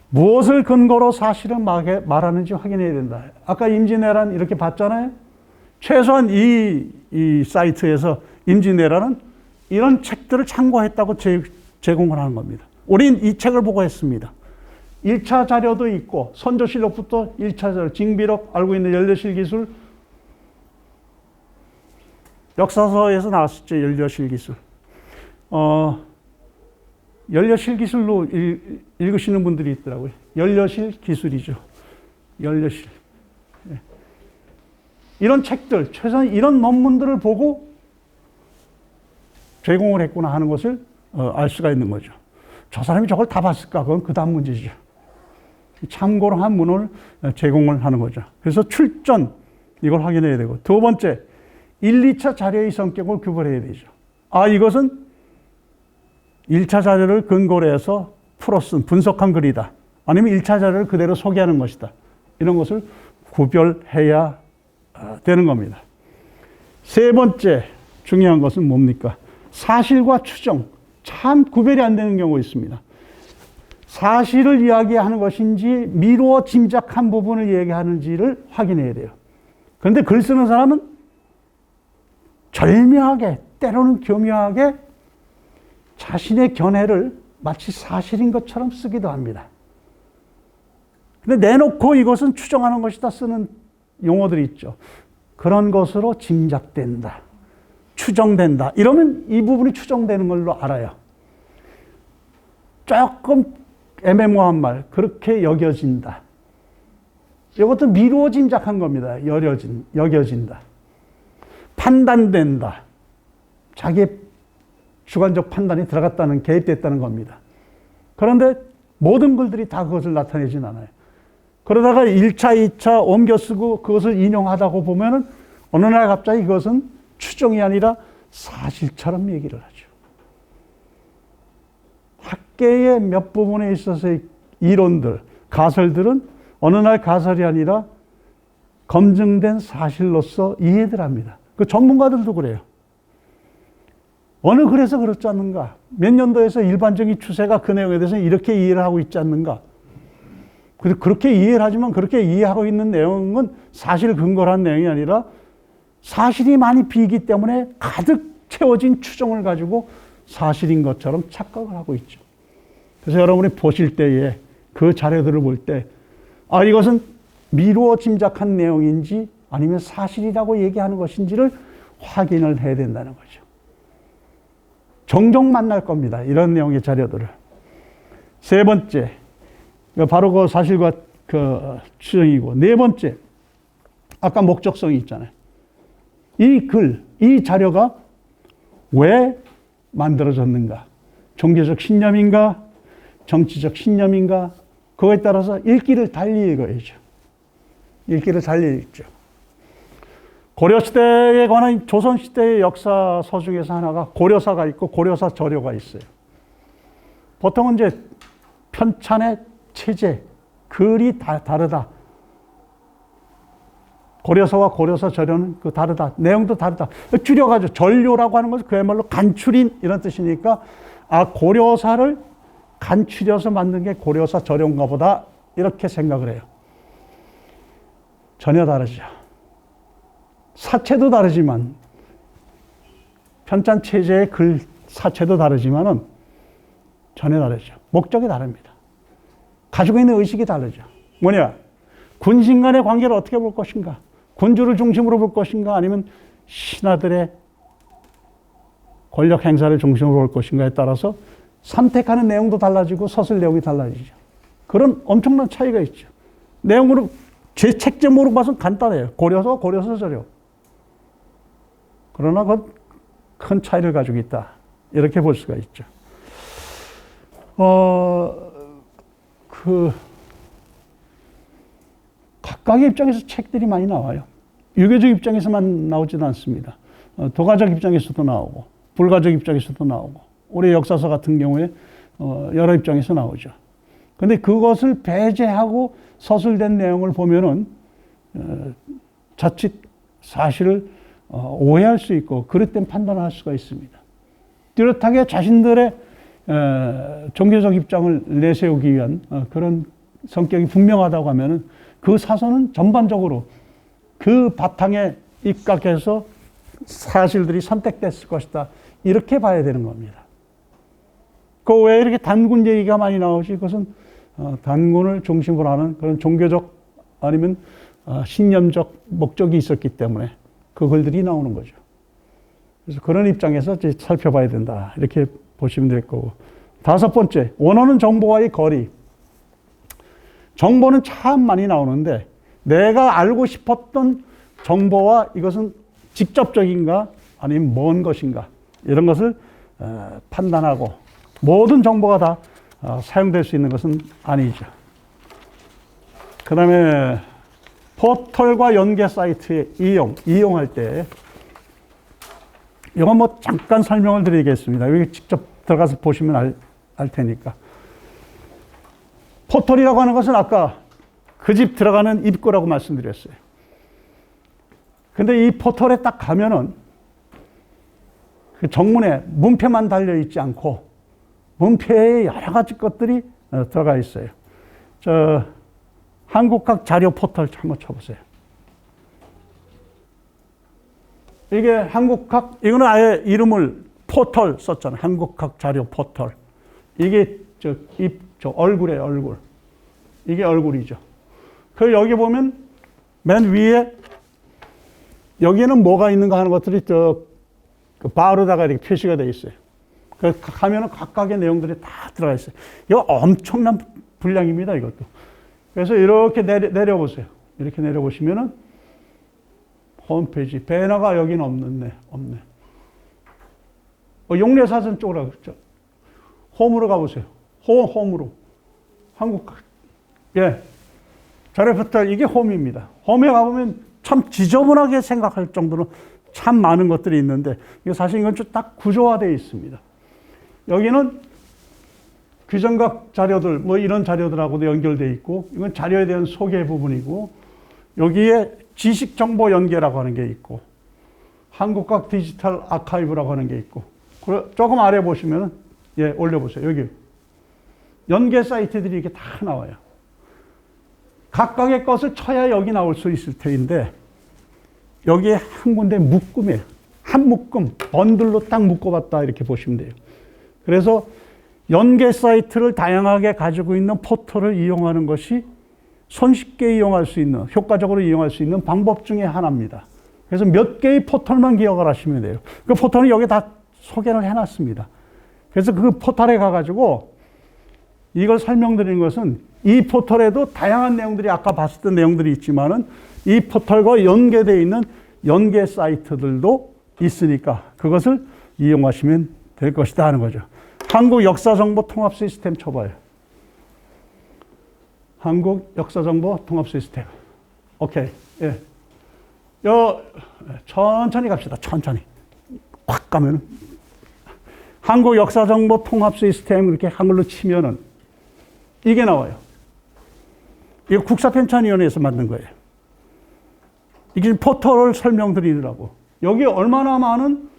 Speaker 1: 무엇을 근거로 사실을 말하는지 확인해야 된다. 아까 임진왜란 이렇게 봤잖아요. 최소한 이 사이트에서 임진왜란은 이런 책들을 참고했다고 제공을 하는 겁니다. 우린 이 책을 보고 했습니다. 1차 자료도 있고, 선조실록부터 1차 자료, 징비록, 알고 있는 연료실 기술, 역사서에서 나왔었죠, 연료실 기술. 연료실 기술로 읽으시는 분들이 있더라고요. 연료실 기술이죠. 연료실. 이런 책들, 최소한 이런 논문들을 보고 제공을 했구나 하는 것을 알 수가 있는 거죠. 저 사람이 저걸 다 봤을까? 그건 그 다음 문제죠. 참고로 한 문을 제공을 하는 거죠. 그래서 출전, 이걸 확인해야 되고. 두 번째, 1, 2차 자료의 성격을 구별해야 되죠. 이것은 1차 자료를 근거로 해서 풀어쓴, 분석한 글이다. 아니면 1차 자료를 그대로 소개하는 것이다. 이런 것을 구별해야 되는 겁니다. 세 번째, 중요한 것은 뭡니까? 사실과 추정. 참 구별이 안 되는 경우가 있습니다. 사실을 이야기하는 것인지 미루어 짐작한 부분을 얘기하는지를 확인해야 돼요. 그런데 글 쓰는 사람은 절묘하게, 때로는 교묘하게 자신의 견해를 마치 사실인 것처럼 쓰기도 합니다. 근데 내놓고 이것은 추정하는 것이다 쓰는 용어들이 있죠. 그런 것으로 짐작된다, 추정된다, 이러면 이 부분이 추정되는 걸로 알아요. 조금 애매모호한 말, 그렇게 여겨진다, 이것도 미루어 짐작한 겁니다. 여겨진다. 판단된다, 자기의 주관적 판단이 들어갔다는, 개입됐다는 겁니다. 그런데 모든 글들이 다 그것을 나타내진 않아요. 그러다가 1차, 2차 옮겨 쓰고 그것을 인용하다고 보면은 어느 날 갑자기 그것은 추정이 아니라 사실처럼 얘기를 하죠. 학계의 몇 부분에 있어서의 이론들, 가설들은 어느 날 가설이 아니라 검증된 사실로서 이해들 합니다. 그 전문가들도 그래요. 어느 글에서 그렇지 않는가? 몇 년도에서 일반적인 추세가 그 내용에 대해서 이렇게 이해를 하고 있지 않는가? 그렇게 이해를 하지만 그렇게 이해하고 있는 내용은 사실 근거로 한 내용이 아니라 사실이 많이 비기 때문에 가득 채워진 추정을 가지고 사실인 것처럼 착각을 하고 있죠. 그래서 여러분이 보실 때에 그 자료들을 볼 때 이것은 미루어 짐작한 내용인지 아니면 사실이라고 얘기하는 것인지를 확인을 해야 된다는 거죠. 종종 만날 겁니다. 이런 내용의 자료들을. 세 번째, 바로 그 사실과 그 추정이고, 네 번째, 아까 목적성이 있잖아요. 이 글, 이 자료가 왜 만들어졌는가? 종교적 신념인가? 정치적 신념인가? 그거에 따라서 읽기를 달리 읽어야죠. 읽기를 달리 읽죠. 고려시대에 관한 조선시대의 역사서 중에서 하나가 고려사가 있고 고려사 저료가 있어요. 보통은 이제 편찬의 체제, 글이 다르다. 고려서와 고려사 저료는 그 다르다. 내용도 다르다. 줄여가지고 전료라고 하는 것은 그야말로 간추린 이런 뜻이니까 고려사를 간추려서 만든 게 고려사 저료인가 보다 이렇게 생각을 해요. 전혀 다르죠. 사체도 다르지만 편찬 체제의 글 사체도 다르지만은 전혀 다르죠. 목적이 다릅니다. 가지고 있는 의식이 다르죠. 뭐냐? 군신 간의 관계를 어떻게 볼 것인가? 군주를 중심으로 볼 것인가? 아니면 신하들의 권력 행사를 중심으로 볼 것인가에 따라서 선택하는 내용도 달라지고 서술 내용이 달라지죠. 그런 엄청난 차이가 있죠. 내용으로 제 책제목으로 봐서는 간단해요. 고려서, 고려서 저료. 그러나 큰 차이를 가지고 있다. 이렇게 볼 수가 있죠. 각각의 입장에서 책들이 많이 나와요. 유교적 입장에서만 나오지는 않습니다. 도가적 입장에서도 나오고, 불가적 입장에서도 나오고, 우리 역사서 같은 경우에 여러 입장에서 나오죠. 근데 그것을 배제하고 서술된 내용을 보면은 자칫 사실을 오해할 수 있고 그릇된 판단을 할 수가 있습니다. 뚜렷하게 자신들의 종교적 입장을 내세우기 위한 그런 성격이 분명하다고 하면은 그 사서는 전반적으로 그 바탕에 입각해서 사실들이 선택됐을 것이다. 이렇게 봐야 되는 겁니다. 그 왜 이렇게 단군 얘기가 많이 나오지? 그것은 단군을 중심으로 하는 그런 종교적 아니면 신념적 목적이 있었기 때문에 그 글들이 나오는 거죠. 그래서 그런 입장에서 이제 살펴봐야 된다. 이렇게 보시면 될 거고. 다섯 번째, 원하는 정보와의 거리. 정보는 참 많이 나오는데 내가 알고 싶었던 정보와 이것은 직접적인가 아니면 먼 것인가 이런 것을 판단하고 모든 정보가 다 사용될 수 있는 것은 아니죠. 그 다음에 포털과 연계 사이트의 이용할 때 이건 뭐 잠깐 설명을 드리겠습니다. 여기 직접 들어가서 보시면 알 테니까. 포털이라고 하는 것은 아까 그 집 들어가는 입구라고 말씀드렸어요. 근데 이 포털에 딱 가면은 그 정문에 문패만 달려있지 않고 문패에 여러 가지 것들이 들어가 있어요. 한국학 자료 포털 한번 쳐보세요. 이게 한국학, 이거는 아예 이름을 포털 썼잖아요. 한국학 자료 포털. 이게 저 얼굴이에요, 얼굴. 이게 얼굴이죠. 그 여기 보면 맨 위에 여기에는 뭐가 있는가 하는 것들이 그 바로다가 이렇게 표시가 되어 있어요. 그 가면은 각각의 내용들이 다 들어가 있어요. 이거 엄청난 분량입니다, 이것도. 그래서 이렇게 내려보세요. 이렇게 내려보시면은 홈페이지. 배너가 여기는 없네. 용례사전 쪽으로 가죠. 홈으로 가보세요. 홈으로. 한국, 예. 자료포털, 이게 홈입니다. 홈에 가보면 참 지저분하게 생각할 정도로 참 많은 것들이 있는데, 이거 사실 이건 좀 딱 구조화되어 있습니다. 여기는 규정각 자료들, 뭐 이런 자료들하고도 연결되어 있고, 이건 자료에 대한 소개 부분이고, 여기에 지식정보 연계라고 하는 게 있고, 한국학 디지털 아카이브라고 하는 게 있고, 조금 아래 보시면은, 예, 올려보세요. 여기. 연계 사이트들이 이렇게 다 나와요. 각각의 것을 쳐야 여기 나올 수 있을 터인데, 여기에 한 군데 묶음이에요. 한 묶음, 번들로 딱 묶어봤다 이렇게 보시면 돼요. 그래서 연계 사이트를 다양하게 가지고 있는 포털을 이용하는 것이 손쉽게 이용할 수 있는, 효과적으로 이용할 수 있는 방법 중에 하나입니다. 그래서 몇 개의 포털만 기억을 하시면 돼요. 그 포털은 여기 다 소개를 해놨습니다. 그래서 그 포털에 가가지고 이걸 설명드리는 것은 이 포털에도 다양한 내용들이 아까 봤었던 내용들이 있지만은 이 포털과 연계되어 있는 연계 사이트들도 있으니까 그것을 이용하시면 될 것이다 하는 거죠. 한국 역사정보 통합 시스템 쳐봐요. 한국 역사정보 통합 시스템. 오케이. 예. 천천히 갑시다. 천천히. 확 가면은. 한국 역사정보 통합 시스템 이렇게 한글로 치면은 이게 나와요. 이거 국사편찬위원회에서 만든 거예요. 이게 포털을 설명드리더라고. 여기 얼마나 많은,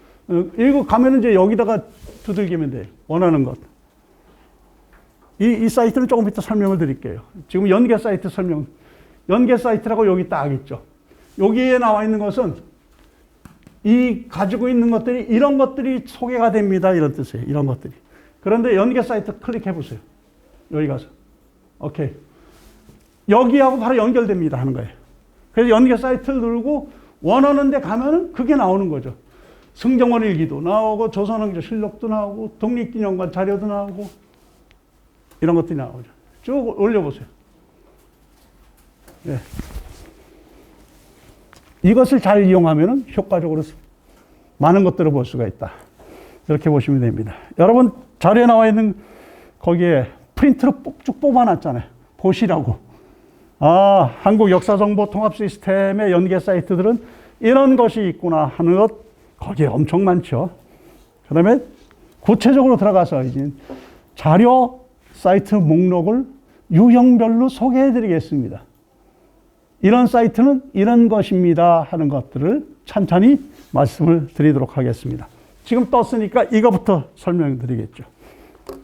Speaker 1: 이거 가면은 이제 여기다가 두들기면 돼요. 원하는 것. 이 사이트는 조금 이따 설명을 드릴게요. 지금 연계 사이트 설명, 연계 사이트라고 여기 딱 있죠. 여기에 나와 있는 것은 이 가지고 있는 것들이 이런 것들이 소개가 됩니다. 이런 뜻이에요. 이런 것들이. 그런데 연계 사이트 클릭해 보세요. 여기 가서. 오케이. 여기하고 바로 연결됩니다 하는 거예요. 그래서 연계 사이트를 누르고 원하는 데 가면은 그게 나오는 거죠. 승정원 일기도 나오고 조선왕조 실록도 나오고 독립기념관 자료도 나오고 이런 것들이 나오죠. 쭉 올려보세요. 예. 이것을 잘 이용하면 효과적으로 많은 것들을 볼 수가 있다. 이렇게 보시면 됩니다. 여러분 자료에 나와 있는 거기에 프린트로 쭉 뽑아놨잖아요. 보시라고. 아, 한국 역사정보 통합 시스템의 연계 사이트들은 이런 것이 있구나 하는 것 거기에 엄청 많죠. 그 다음에 구체적으로 들어가서 이제 자료 사이트 목록을 유형별로 소개해 드리겠습니다. 이런 사이트는 이런 것입니다 하는 것들을 천천히 말씀을 드리도록 하겠습니다. 지금 떴으니까 이거부터 설명드리겠죠.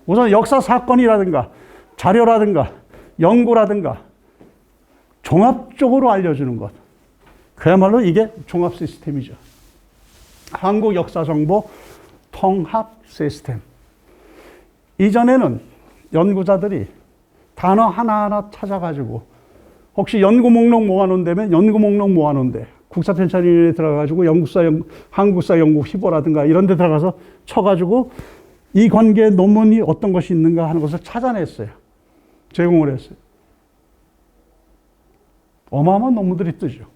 Speaker 1: 우선 역사 사건이라든가 자료라든가 연구라든가 종합적으로 알려주는 것. 그야말로 이게 종합 시스템이죠. 한국 역사정보 통합 시스템. 이전에는 연구자들이 단어 하나하나 찾아가지고 혹시 연구 목록 모아놓은다면 연구 목록 모아놓은데 국사편찬위원회에 들어가가지고 한국사 연구 휘보라든가 이런 데 들어가서 쳐가지고 이 관계의 논문이 어떤 것이 있는가 하는 것을 찾아냈어요. 제공을 했어요. 어마어마한 논문들이 뜨죠.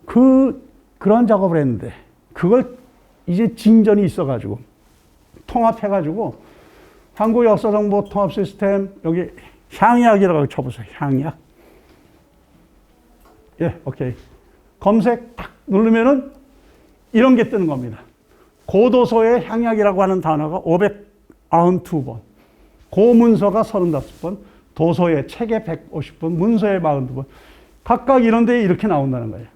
Speaker 1: 그런 작업을 했는데 그걸 이제 진전이 있어가지고 통합해가지고 한국 역사정보 통합 시스템 여기 향약이라고 쳐보세요. 향약. 예, 오케이. 검색 딱 누르면은 이런 게 뜨는 겁니다. 고도서의 향약이라고 하는 단어가 592번, 고문서가 35번, 도서의 책에 150번, 문서에 42번. 각각 이런 데에 이렇게 나온다는 거예요.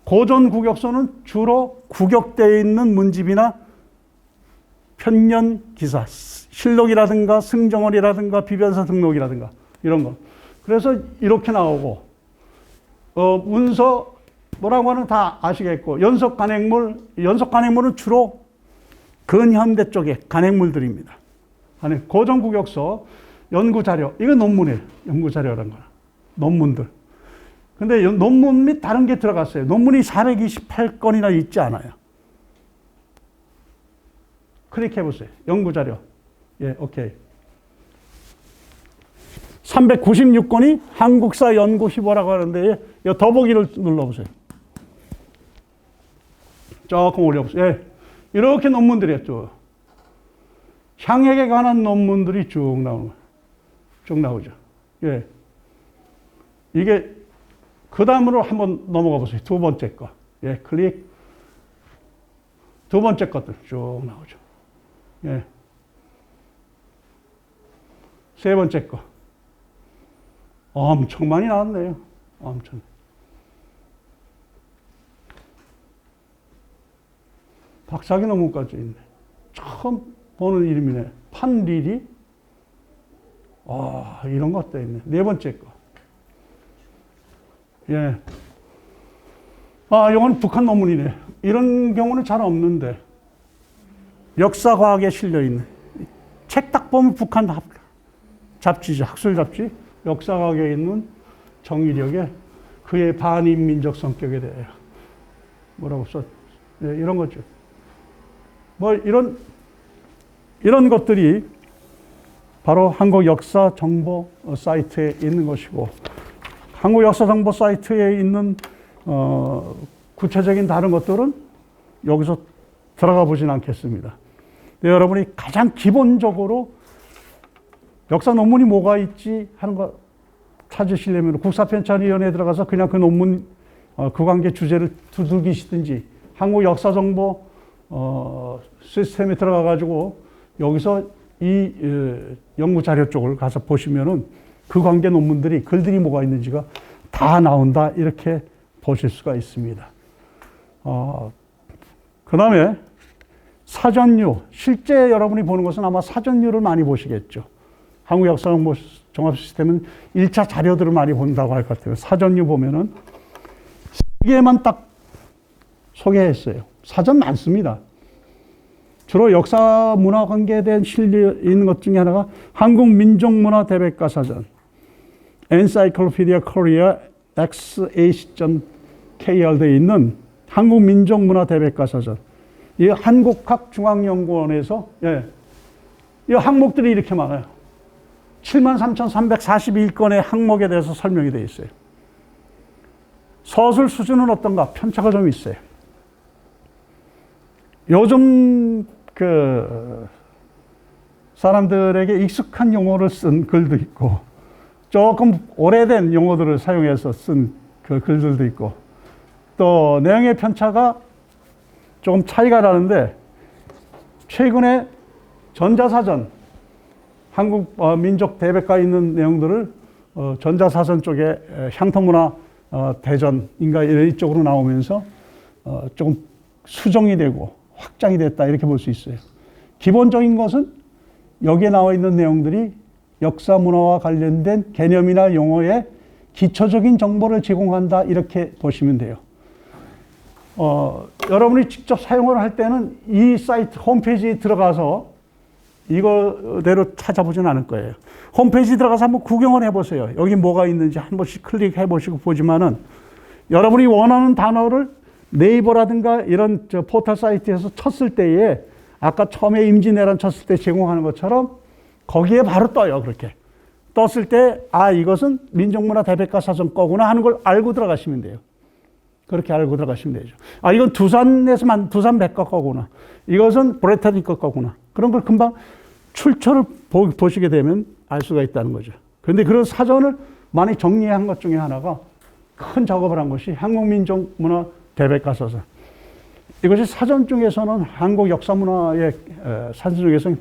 Speaker 1: 고전 국역서는 주로 국역되어 있는 문집이나 편년 기사, 실록이라든가 승정원이라든가 비변사 등록이라든가 이런 거. 그래서 이렇게 나오고 문서 뭐라고 하는 다 아시겠고 연속 간행물은 주로 근현대 쪽의 간행물들입니다. 고전 국역서, 연구 자료, 이거 논문이에요. 연구 자료라는 거는 논문들. 근데 논문 및 다른 게 들어갔어요. 논문이 428건이나 있지 않아요. 클릭해 보세요. 연구 자료. 예, 오케이. 396건이 한국사 연구 휘보라고 하는데 이 더보기를 눌러보세요. 조금 올려보세요. 예, 이렇게 논문들이 쭉 향약에 관한 논문들이 쭉 나오죠. 예, 이게 그 다음으로 한번 넘어가 보세요. 두 번째 거. 예, 클릭. 두 번째 것들 쭉 나오죠. 예. 세 번째 거. 엄청 많이 나왔네요. 엄청. 박사학위 논문까지 있네. 처음 보는 이름이네. 판리리. 이런 것도 있네. 네 번째 거. 예. 이건 북한 논문이네. 이런 경우는 잘 없는데. 역사과학에 실려있는. 책 딱 보면 북한 잡지죠. 학술 잡지. 역사과학에 있는 정의력에 그의 반인민족 성격에 대해 뭐라고 썼, 예, 이런 거죠. 뭐 이런 것들이 바로 한국 역사 정보 사이트에 있는 것이고, 한국 역사 정보 사이트에 있는 구체적인 다른 것들은 여기서 들어가 보진 않겠습니다. 근데 여러분이 가장 기본적으로 역사 논문이 뭐가 있지 하는 거 찾으시려면 국사편찬위원회에 들어가서 그냥 그 논문 그 관계 주제를 두들기시든지 한국 역사 정보 시스템에 들어가 가지고 여기서 이 연구 자료 쪽을 가서 보시면은 그 관계 논문들이 글들이 뭐가 있는지가 다 나온다, 이렇게 보실 수가 있습니다. 그 다음에 사전류, 실제 여러분이 보는 것은 아마 사전류를 많이 보시겠죠. 한국 역사 정보 종합 시스템은 1차 자료들을 많이 본다고 할 것 같아요. 사전류 보면은 3개만 딱 소개했어요. 사전 많습니다. 주로 역사 문화 관계에 대한 실려 있는 것 중에 하나가 한국 민족문화 대백과 사전, Encyclopedia Korea xac.kr에 있는 한국 민족문화 대백과 사전. 이 한국학중앙연구원에서, 이 항목들이 이렇게 많아요. 73,341건의 항목에 대해서 설명이 되어 있어요. 서술 수준은 어떤가? 편차가 좀 있어요. 요즘 사람들에게 익숙한 용어를 쓴 글도 있고, 조금 오래된 용어들을 사용해서 쓴 그 글들도 있고, 또 내용의 편차가 조금 차이가 나는데, 최근에 전자사전, 한국 민족 대백과에 있는 내용들을 전자사전 쪽에 향토문화 대전인가 이쪽으로 나오면서 조금 수정이 되고 확장이 됐다, 이렇게 볼 수 있어요. 기본적인 것은 여기에 나와 있는 내용들이 역사 문화와 관련된 개념이나 용어의 기초적인 정보를 제공한다, 이렇게 보시면 돼요. 여러분이 직접 사용을 할 때는 이 사이트 홈페이지에 들어가서 이거대로 찾아보진 않을 거예요. 홈페이지 들어가서 한번 구경을 해보세요. 여기 뭐가 있는지 한 번씩 클릭해 보시고 보지만은, 여러분이 원하는 단어를 네이버라든가 이런 포털 사이트에서 쳤을 때에 아까 처음에 임진왜란 쳤을 때 제공하는 것처럼 거기에 바로 떠요. 그렇게 떴을 때 이것은 민족문화 대백과 사전 거구나 하는 걸 알고 들어가시면 돼요. 그렇게 알고 들어가시면 되죠. 이건 두산 백과 거구나. 이것은 브레타니까 거구나. 그런 걸 금방 출처를 보시게 되면 알 수가 있다는 거죠. 그런데 그런 사전을 많이 정리한 것 중에 하나가, 큰 작업을 한 것이 한국민족문화 대백과 사전. 이것이 사전 중에서는 한국 역사 문화의 사전 중에서는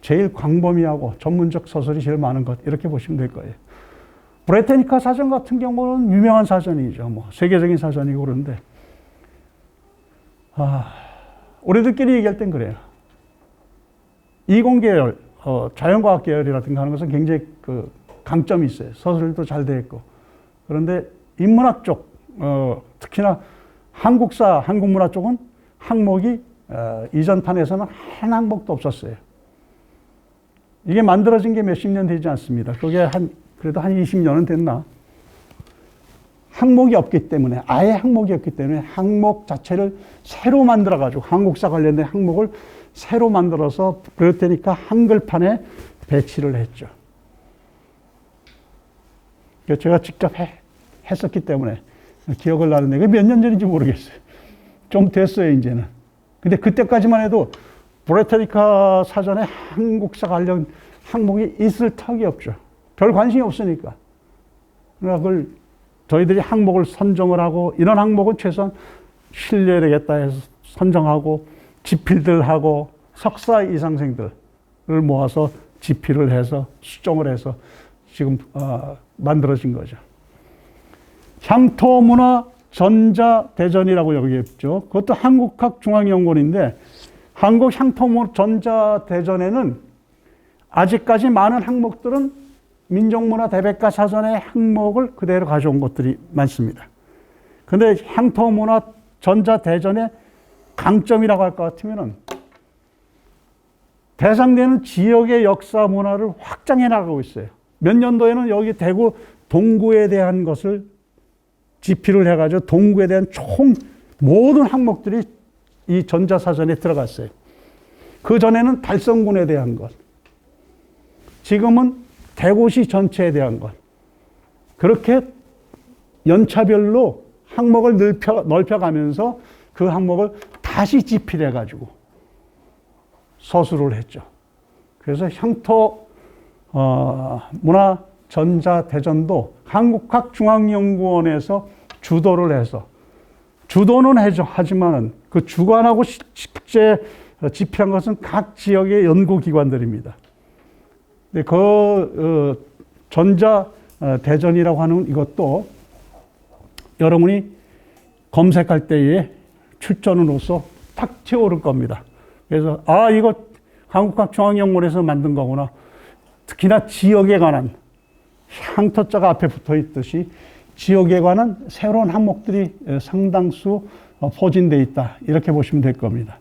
Speaker 1: 제일 광범위하고 전문적 서술이 제일 많은 것, 이렇게 보시면 될 거예요. 브레타니카 사전 같은 경우는 유명한 사전이죠. 세계적인 사전이고 그런데, 우리들끼리 얘기할 땐 그래요. 이공계열, 자연과학 계열이라든가 하는 것은 굉장히 강점이 있어요. 서술도 잘 되어 있고. 그런데 인문학 쪽, 특히나 한국사, 한국문화 쪽은 항목이 이전 판에서는 한 항목도 없었어요. 이게 만들어진 게 몇십 년 되지 않습니다. 그게 그래도 한 20년은 됐나? 항목이 없기 때문에, 아예 항목이 없기 때문에 항목 자체를 새로 만들어가지고, 한국사 관련된 항목을 새로 만들어서 브레타니카 한글판에 배치를 했죠. 제가 직접 했었기 때문에 기억을 나는데, 그게 몇 년 전인지 모르겠어요. 좀 됐어요, 이제는. 근데 그때까지만 해도 브레타니카 사전에 한국사 관련 항목이 있을 턱이 없죠. 별 관심이 없으니까. 그러니까 그걸 저희들이 항목을 선정을 하고, 이런 항목은 최소한 실려야 되겠다 해서 선정하고, 지필들하고 석사 이상생들을 모아서 지필을 해서 수정을 해서 지금 만들어진 거죠. 향토문화 전자대전이라고 여기 있죠. 그것도 한국학중앙연구원인데, 한국 향토문화 전자대전에는 아직까지 많은 항목들은 민족문화 대백과 사전의 항목을 그대로 가져온 것들이 많습니다. 그런데 향토문화 전자대전의 강점이라고 할 것 같으면은, 대상되는 지역의 역사 문화를 확장해 나가고 있어요. 몇 년도에는 여기 대구 동구에 대한 것을 지필을 해가지고 동구에 대한 모든 항목들이 이 전자사전에 들어갔어요. 그 전에는 달성군에 대한 것, 지금은 대구시 전체에 대한 것. 그렇게 연차별로 항목을 넓혀가면서 그 항목을 다시 집필해가지고 서술을 했죠. 그래서 향토 문화 전자대전도 한국학중앙연구원에서 주도를 해서, 주도는 하지만은 그 주관하고 실제 집필한 것은 각 지역의 연구기관들입니다. 그 전자대전이라고 하는 이것도 여러분이 검색할 때에 출전으로서 탁 튀어오를 겁니다. 그래서 이거 한국학중앙연구원에서 만든 거구나. 특히나 지역에 관한 향토자가 앞에 붙어 있듯이 지역에 관한 새로운 항목들이 상당수 포진되어 있다. 이렇게 보시면 될 겁니다.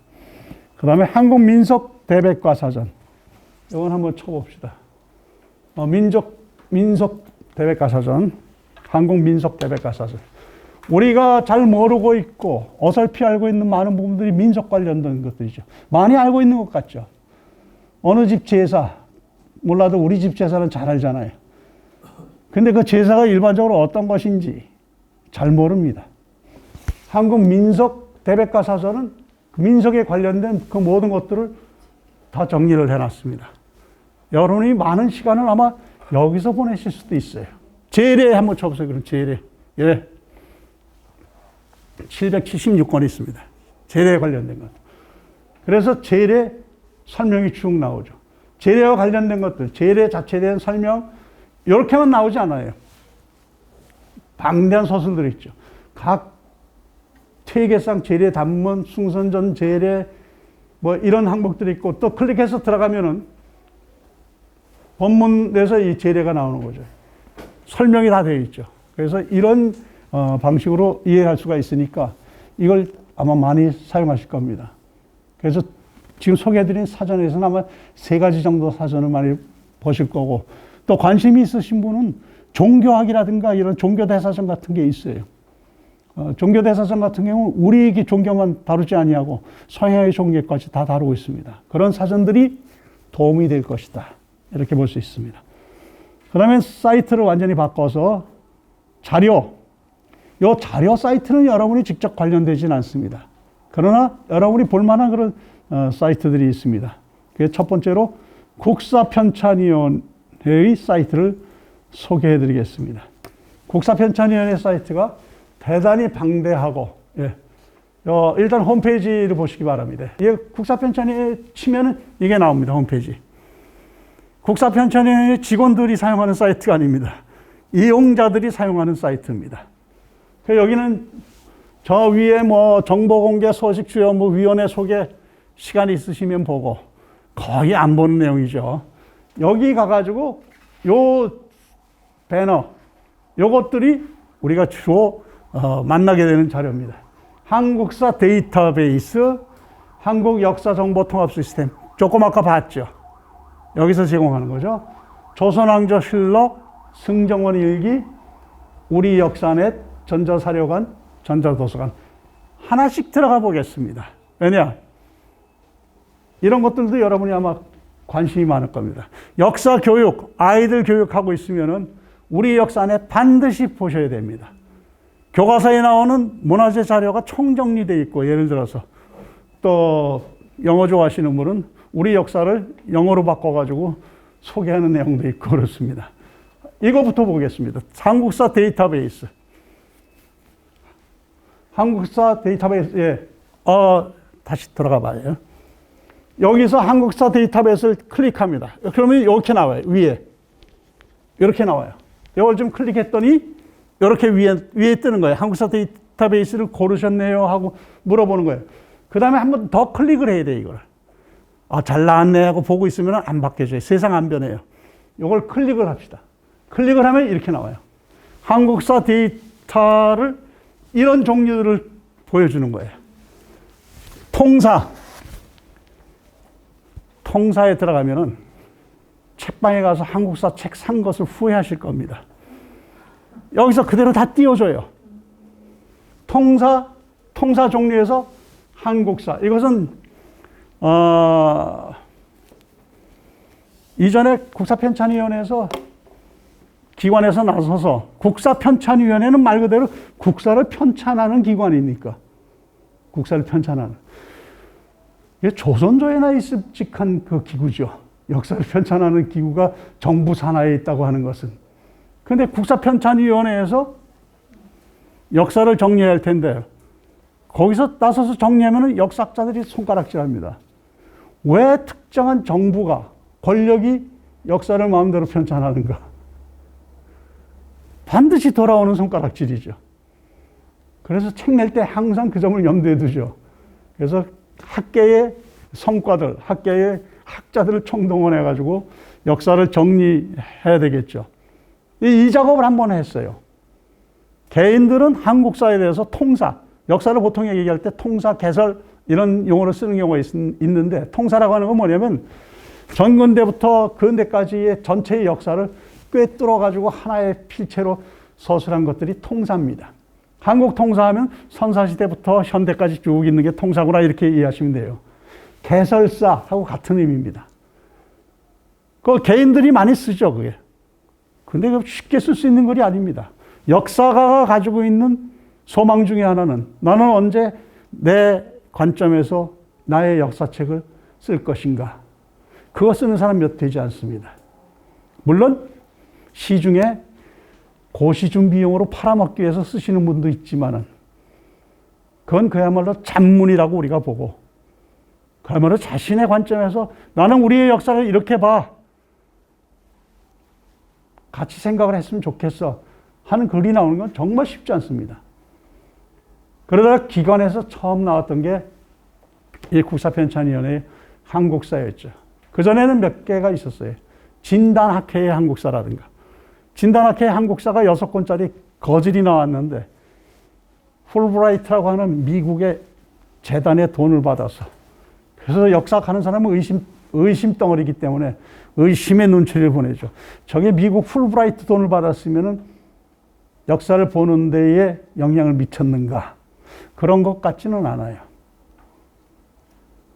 Speaker 1: 그 다음에 한국민속대백과사전. 이건 한번 쳐봅시다. 민속대백과사전. 한국민속대백과사전. 우리가 잘 모르고 있고 어설피 알고 있는 많은 부분들이 민속 관련된 것들이죠. 많이 알고 있는 것 같죠. 어느 집 제사, 몰라도 우리 집 제사는 잘 알잖아요. 근데 그 제사가 일반적으로 어떤 것인지 잘 모릅니다. 한국 민속 대백과사전은 민속에 관련된 그 모든 것들을 다 정리를 해놨습니다. 여러분이 많은 시간을 아마 여기서 보내실 수도 있어요. 제례 한번 쳐보세요. 그럼 제례. 예. 776권 있습니다. 제례에 관련된 것. 그래서 제례 설명이 쭉 나오죠. 제례와 관련된 것들, 제례 자체에 대한 설명, 이렇게만 나오지 않아요. 방대한 서술들이 있죠. 각 퇴계상 제례 단문, 숭선전 제례, 뭐 이런 항목들이 있고, 또 클릭해서 들어가면은 본문에서 이 제례가 나오는 거죠. 설명이 다 되어 있죠. 그래서 이런 방식으로 이해할 수가 있으니까 이걸 아마 많이 사용하실 겁니다. 그래서 지금 소개해드린 사전에서는 아마 3가지 정도 사전을 많이 보실 거고, 또 관심이 있으신 분은 종교학이라든가 이런 종교대사전 같은 게 있어요. 종교대사전 같은 경우는 우리 종교만 다루지 아니하고 서양의 종교까지 다 다루고 있습니다. 그런 사전들이 도움이 될 것이다. 이렇게 볼 수 있습니다. 그 다음에 사이트를 완전히 바꿔서 자료. 이 자료 사이트는 여러분이 직접 관련되지는 않습니다. 그러나 여러분이 볼만한 그런 사이트들이 있습니다. 그게 첫 번째로 국사편찬위원회의 사이트를 소개해 드리겠습니다. 국사편찬위원회 사이트가 대단히 방대하고, 예. 일단 홈페이지를 보시기 바랍니다. 예, 국사편찬위원회 치면은 이게 나옵니다. 홈페이지. 국사편찬위원회 직원들이 사용하는 사이트가 아닙니다. 이용자들이 사용하는 사이트입니다. 여기는 저 위에 뭐 정보공개 소식주연부위원회 소개 시간이 있으시면 보고, 거의 안 보는 내용이죠. 여기 가가지고 요 배너, 요것들이 우리가 주로 만나게 되는 자료입니다. 한국사 데이터베이스, 한국역사정보통합시스템. 조금 아까 봤죠. 여기서 제공하는 거죠. 조선왕조실록, 승정원 일기, 우리 역사넷, 전자사료관, 전자도서관. 하나씩 들어가 보겠습니다. 왜냐? 이런 것들도 여러분이 아마 관심이 많을 겁니다. 역사 교육, 아이들 교육하고 있으면은 우리 역사넷 반드시 보셔야 됩니다. 교과서에 나오는 문화재 자료가 총정리되어 있고, 예를 들어서 또 영어 좋아하시는 분은 우리 역사를 영어로 바꿔가지고 소개하는 내용도 있고 그렇습니다. 이거부터 보겠습니다. 한국사 데이터베이스. 한국사 데이터베이스에 다시 들어가 봐요. 여기서 한국사 데이터베이스를 클릭합니다. 그러면 이렇게 나와요. 위에 이렇게 나와요. 이걸 좀 클릭했더니 이렇게 위에 뜨는 거예요. 한국사 데이터베이스를 고르셨네요 하고 물어보는 거예요. 그 다음에 한 번 더 클릭을 해야 돼요. 이걸. 잘 나왔네 하고 보고 있으면 안 바뀌어져요. 세상 안 변해요. 이걸 클릭을 합시다. 클릭을 하면 이렇게 나와요. 한국사 데이터를 이런 종류를 보여주는 거예요. 통사에 들어가면은 책방에 가서 한국사 책 산 것을 후회하실 겁니다. 여기서 그대로 다 띄워줘요. 통사 종류에서 한국사. 이것은 이전에 국사편찬위원회에서 기관에서 나서서 국사편찬위원회는 말 그대로 국사를 편찬하는 기관이니까 국사를 편찬하는 이게 조선조에나 있음직한 그 기구죠. 역사를 편찬하는 기구가 정부 산하에 있다고 하는 것은. 그런데 국사편찬위원회에서 역사를 정리해야 할 텐데 거기서 나서서 정리하면 역사학자들이 손가락질합니다. 왜 특정한 정부가 권력이 역사를 마음대로 편찬하는가? 반드시 돌아오는 손가락질이죠. 그래서 책 낼 때 항상 그 점을 염두에 두죠. 그래서 학계의 성과들, 학계의 학자들을 총동원해가지고 역사를 정리해야 되겠죠. 이 작업을 한번 했어요. 개인들은 한국사에 대해서 통사, 역사를 보통 얘기할 때 통사, 개설 이런 용어를 쓰는 경우가 있는데 통사라고 하는 건 뭐냐면 전근대부터 근대까지의 전체의 역사를 꿰뚫어가지고 하나의 필체로 서술한 것들이 통사입니다. 한국 통사하면 선사시대부터 현대까지 쭉 있는 게 통사구나 이렇게 이해하시면 돼요. 개설사하고 같은 의미입니다. 그 개인들이 많이 쓰죠, 그게. 근데 쉽게 쓸 수 있는 글이 아닙니다. 역사가가 가지고 있는 소망 중에 하나는 나는 언제 내 관점에서 나의 역사책을 쓸 것인가. 그거 쓰는 사람 몇 되지 않습니다. 물론 시중에 고시준 비용으로 팔아먹기 위해서 쓰시는 분도 있지만은 그건 그야말로 잡문이라고 우리가 보고 그야말로 자신의 관점에서 나는 우리의 역사를 이렇게 봐. 같이 생각을 했으면 좋겠어 하는 글이 나오는 건 정말 쉽지 않습니다. 그러다가 기관에서 처음 나왔던 게 이 국사편찬위원회의 한국사였죠. 그전에는 몇 개가 있었어요. 진단학회의 한국사라든가. 진단학회의 한국사가 6권짜리 거질이 나왔는데 풀브라이트라고 하는 미국의 재단의 돈을 받아서 그래서 역사하는 사람은 의심 덩어리이기 때문에 의심의 눈초리를 보내죠. 저게 미국 풀브라이트 돈을 받았으면 역사를 보는 데에 영향을 미쳤는가? 그런 것 같지는 않아요.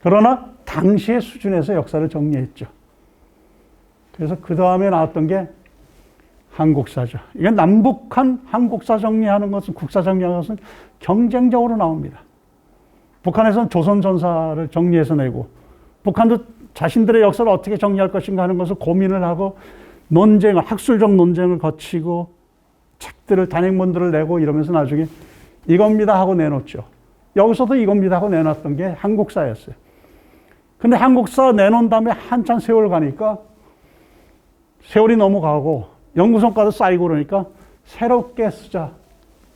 Speaker 1: 그러나 당시의 수준에서 역사를 정리했죠. 그래서 그 다음에 나왔던 게 한국사죠. 이게 남북한 한국사 정리하는 것은, 국사 정리하는 것은 경쟁적으로 나옵니다. 북한에서는 조선 전사를 정리해서 내고, 북한도 자신들의 역사를 어떻게 정리할 것인가 하는 것을 고민을 하고, 논쟁을, 학술적 논쟁을 거치고, 책들을, 단행본들을 내고 이러면서 나중에 이겁니다 하고 내놓죠. 여기서도 이겁니다 하고 내놨던 게 한국사였어요. 근데 한국사 내놓은 다음에 한참 세월 가니까 세월이 넘어가고 연구성과도 쌓이고 그러니까 새롭게 쓰자.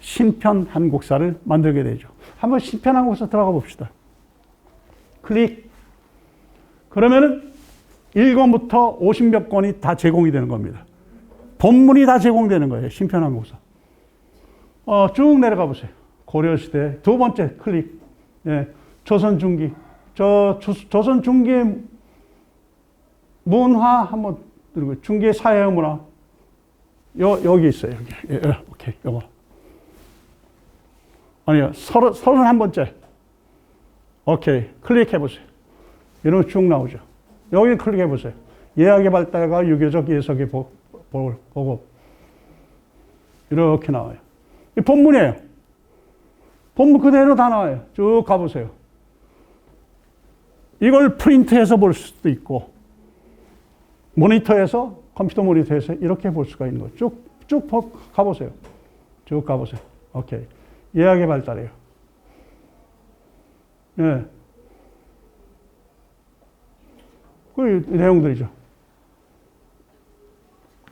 Speaker 1: 신편 한국사를 만들게 되죠. 한번 신편 한국사 들어가 봅시다. 클릭. 그러면은 1권부터 50몇 권이 다 제공이 되는 겁니다. 본문이 다 제공되는 거예요. 신편 한국사. 쭉 내려가 보세요. 고려시대. 두 번째 클릭. 예, 조선 중기. 조선 중기의 문화 한번 들고 중기의 사회의 문화. 여기 있어요. 여기. 예, 오케이. 요거. 아니요. 31번째. 오케이. 클릭해 보세요. 이러면 쭉 나오죠. 여기 클릭해 보세요. 예학의 발달과 유교적 예석의 보고. 이렇게 나와요. 이 본문이에요. 본문 그대로 다 나와요. 쭉 가보세요. 이걸 프린트해서 볼 수도 있고, 모니터에서, 컴퓨터 모니터에서 이렇게 볼 수가 있는 거예요. 쭉 가보세요. 쭉 가보세요. 오케이. 예학의 발달이에요. 예. 그 내용들이죠.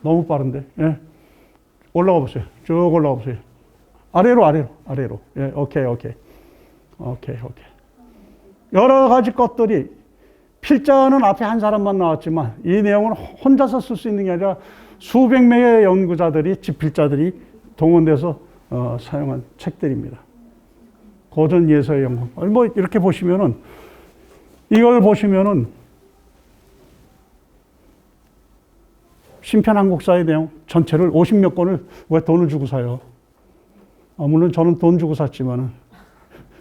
Speaker 1: 너무 빠른데. 예. 올라가 보세요. 쭉 올라가 보세요. 아래로. 예, 오케이. 여러 가지 것들이 필자는 앞에 한 사람만 나왔지만 이 내용은 혼자서 쓸 수 있는 게 아니라 수백 명의 연구자들이, 집필자들이 동원돼서 사용한 책들입니다. 고전 예서의 연구. 뭐 이렇게 보시면은 이걸 보시면은 신편 한국사의 내용 전체를 50몇 권을 왜 돈을 주고 사요? 물론 저는 돈 주고 샀지만은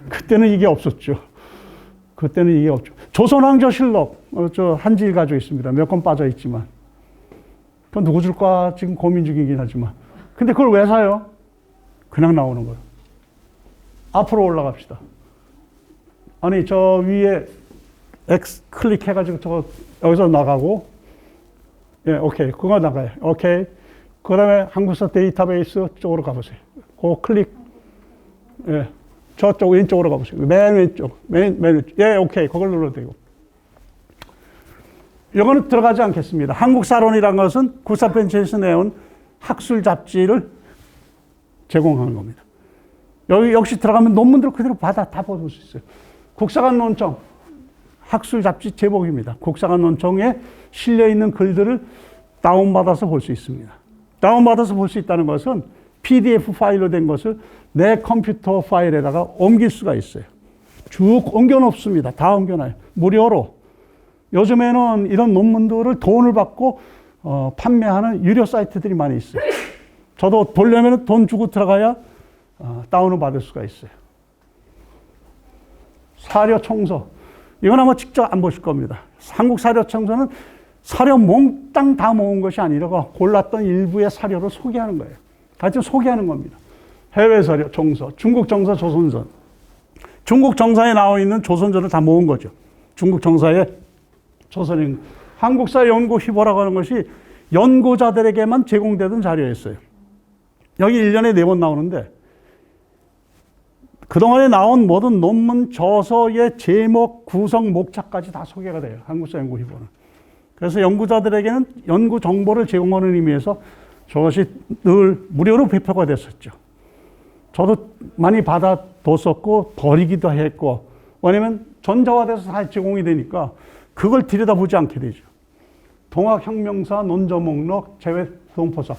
Speaker 1: 그때는 이게 없었죠. 조선왕조실록, 저 한지일 가지고 있습니다. 몇 권 빠져 있지만. 그건 누구 줄까 지금 고민 중이긴 하지만. 근데 그걸 왜 사요? 그냥 나오는 거예요. 앞으로 올라갑시다. 아니, 저 위에 X 클릭해가지고 저거 여기서 나가고, 예, 오케이. 그거 나가요. 오케이. 그 다음에 한국사 데이터베이스 쪽으로 가보세요. 그 클릭, 예, 저쪽 왼쪽으로 가보세요. 맨 왼쪽, 맨 왼쪽. 예, 오케이. 그걸 눌러도 되고. 이거는 들어가지 않겠습니다. 한국사론이라는 것은 국사편체에서 내온 학술 잡지를 제공하는 겁니다. 여기 역시 들어가면 논문들 그대로 다 볼 수 있어요. 국사관 논청, 학술 잡지 제목입니다. 국사관 논청에 실려있는 글들을 다운받아서 볼 수 있습니다. 다운받아서 볼 수 있다는 것은 PDF 파일로 된 것을 내 컴퓨터 파일에다가 옮길 수가 있어요. 쭉 옮겨놓습니다. 다 옮겨놔요. 무료로. 요즘에는 이런 논문들을 돈을 받고 판매하는 유료 사이트들이 많이 있어요. 저도 보려면 돈 주고 들어가야 다운을 받을 수가 있어요. 사료청서. 이건 아마 직접 안 보실 겁니다. 한국 사료청서는 사료 몽땅 다 모은 것이 아니라 골랐던 일부의 사료를 소개하는 거예요. 같이 소개하는 겁니다. 해외 사료 청서, 중국 정서, 조선전. 중국 정사에 나와 있는 조선전을 다 모은 거죠. 중국 정사에 조선인 한국사 연구 휘보라고 하는 것이 연구자들에게만 제공되던 자료였어요. 여기 1년에 4번 나오는데 그동안에 나온 모든 논문, 저서의 제목, 구성, 목차까지 다 소개가 돼요. 한국사 연구 휘보는. 그래서 연구자들에게는 연구 정보를 제공하는 의미에서 저것이 늘 무료로 배포가 됐었죠. 저도 많이 받아뒀었고 버리기도 했고, 왜냐면 전자화돼서 다 제공이 되니까 그걸 들여다보지 않게 되죠. 동학혁명사, 논저목록, 제외 동포사.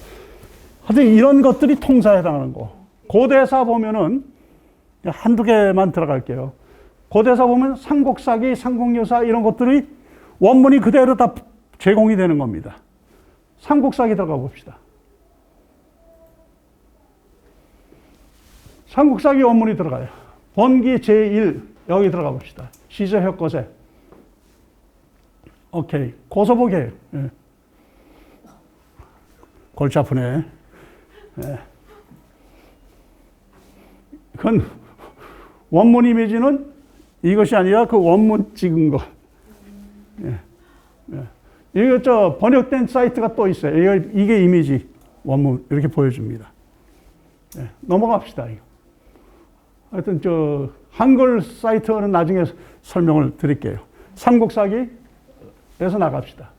Speaker 1: 하여튼 이런 것들이 통사에 해당하는 거. 고대사 보면은 한두 개만 들어갈게요. 고대사 보면 삼국사기, 삼국유사 이런 것들이 원문이 그대로 다 제공이 되는 겁니다. 삼국사기 들어가 봅시다. 삼국사기 원문이 들어가요. 본기 제1 여기 들어가 봅시다. 시저혁거세. 오케이. 고서보기예요. 예. 골치 아프네. 예. 그건 원문 이미지는 이것이 아니라 그 원문 찍은 거. 예. 예. 이거 저 번역된 사이트가 또 있어요. 이게 이미지 원문 이렇게 보여줍니다. 예. 넘어갑시다. 이거. 하여튼 저 한글 사이트는 나중에 설명을 드릴게요. 삼국사기에서 나갑시다.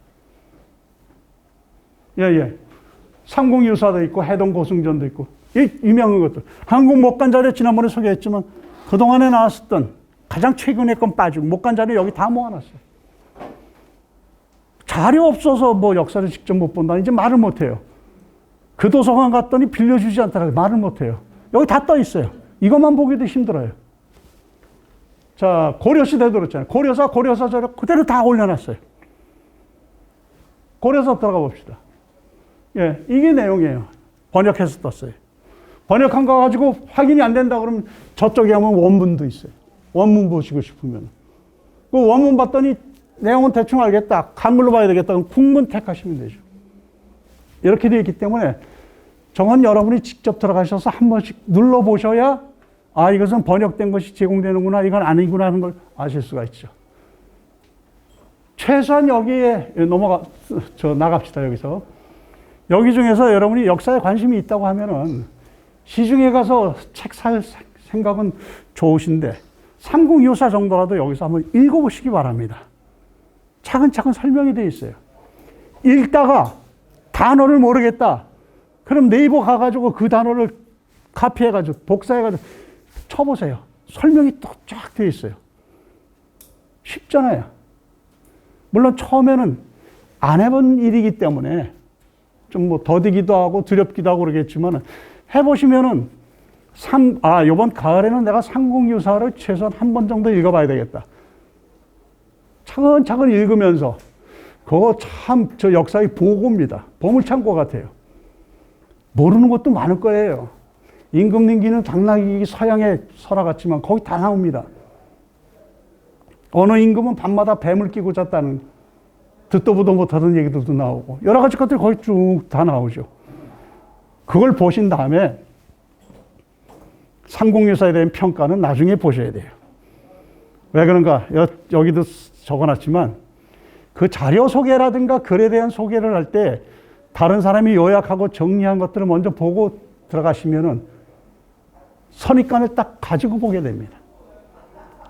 Speaker 1: 예. 삼국유사도 있고 해동고승전도 있고 이 유명한 것들. 한국 목간자료 지난번에 소개했지만 그동안에 나왔었던 가장 최근에 건 빠지고 목간자료 여기 다 모아놨어요. 자료 없어서 뭐 역사를 직접 못 본다. 이제 말을 못해요. 그 도서관 갔더니 빌려주지 않더라고요. 말을 못해요. 여기 다 떠 있어요. 이것만 보기도 힘들어요. 자, 고려시대도 그렇잖아요. 고려사저를 그대로 다 올려놨어요. 고려사 들어가 봅시다. 예, 이게 내용이에요. 번역해서 떴어요. 번역한 거 가지고 확인이 안 된다 그러면 저쪽에 하면 원문도 있어요. 원문 보시고 싶으면. 그 원문 봤더니 내용은 대충 알겠다. 한글로 봐야 되겠다. 그럼 국문 택하시면 되죠. 이렇게 되어 있기 때문에 저건 여러분이 직접 들어가셔서 한 번씩 눌러보셔야 아, 이것은 번역된 것이 제공되는구나, 이건 아니구나 하는 걸 아실 수가 있죠. 최소한 여기에 나갑시다, 여기서. 여기 중에서 여러분이 역사에 관심이 있다고 하면은 시중에 가서 책 살 생각은 좋으신데 삼국유사 정도라도 여기서 한번 읽어보시기 바랍니다. 차근차근 설명이 되어 있어요. 읽다가 단어를 모르겠다. 그럼 네이버 가가지고 그 단어를 카피해가지고 복사해가지고 쳐보세요. 설명이 또 쫙 되어 있어요. 쉽잖아요. 물론 처음에는 안 해본 일이기 때문에 좀 뭐 더디기도 하고 두렵기도 하고 그러겠지만 해보시면은 이번 가을에는 내가 삼국유사를 최소한 한 번 정도 읽어봐야 되겠다. 차근차근 읽으면서 그거 참 저 역사의 보고입니다. 보물창고 같아요. 모르는 것도 많을 거예요. 임금님기는 당나귀 서양의 설화 같지만 거기 다 나옵니다. 어느 임금은 밤마다 뱀을 끼고 잤다는 듣도 보도 못하던 얘기들도 나오고 여러 가지 것들이 거의 쭉 다 나오죠. 그걸 보신 다음에 상공유사에 대한 평가는 나중에 보셔야 돼요. 왜 그런가? 여기도 적어놨지만 그 자료 소개라든가 글에 대한 소개를 할 때 다른 사람이 요약하고 정리한 것들을 먼저 보고 들어가시면은 선입관을 딱 가지고 보게 됩니다.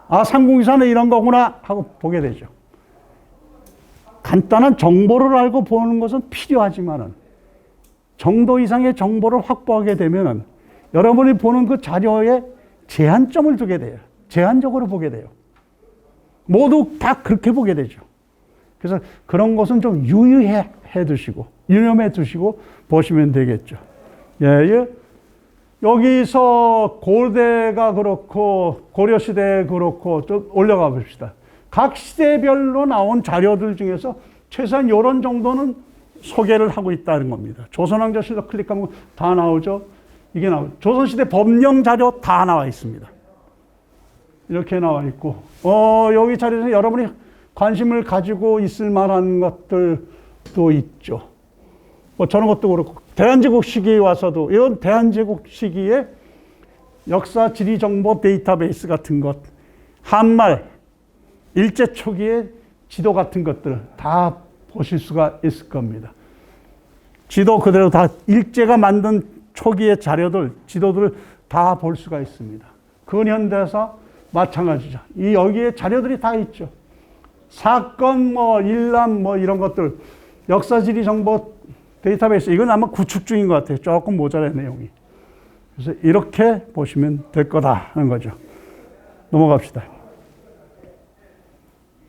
Speaker 1: 아, 상공유사는 이런 거구나 하고 보게 되죠. 간단한 정보를 알고 보는 것은 필요하지만은 정도 이상의 정보를 확보하게 되면은 여러분이 보는 그 자료에 제한점을 두게 돼요. 제한적으로 보게 돼요. 모두 다 그렇게 보게 되죠. 그래서 그런 것은 좀 유의해 두시고, 유념해 두시고 보시면 되겠죠. 예. 여기서 고대가 그렇고, 고려시대 그렇고, 좀 올라가 봅시다. 각 시대별로 나온 자료들 중에서 최소한 이런 정도는 소개를 하고 있다는 겁니다. 조선왕조실록 클릭하면 다 나오죠. 이게 나오죠. 조선시대 법령 자료 다 나와 있습니다. 이렇게 나와 있고, 여기 자료에서 여러분이 관심을 가지고 있을 만한 것들도 있죠. 뭐 저런 것도 그렇고, 대한제국 시기에 와서도, 이런 대한제국 시기에 역사 지리 정보 데이터베이스 같은 것, 한말, 일제 초기의 지도 같은 것들 다 보실 수가 있을 겁니다. 지도 그대로 다 일제가 만든 초기의 자료들, 지도들을 다 볼 수가 있습니다. 근현대사 마찬가지죠. 여기에 자료들이 다 있죠. 사건, 일람, 이런 것들, 역사지리 정보 데이터베이스, 이건 아마 구축 중인 것 같아요. 조금 모자란 내용이. 그래서 이렇게 보시면 될 거다 하는 거죠. 넘어갑시다.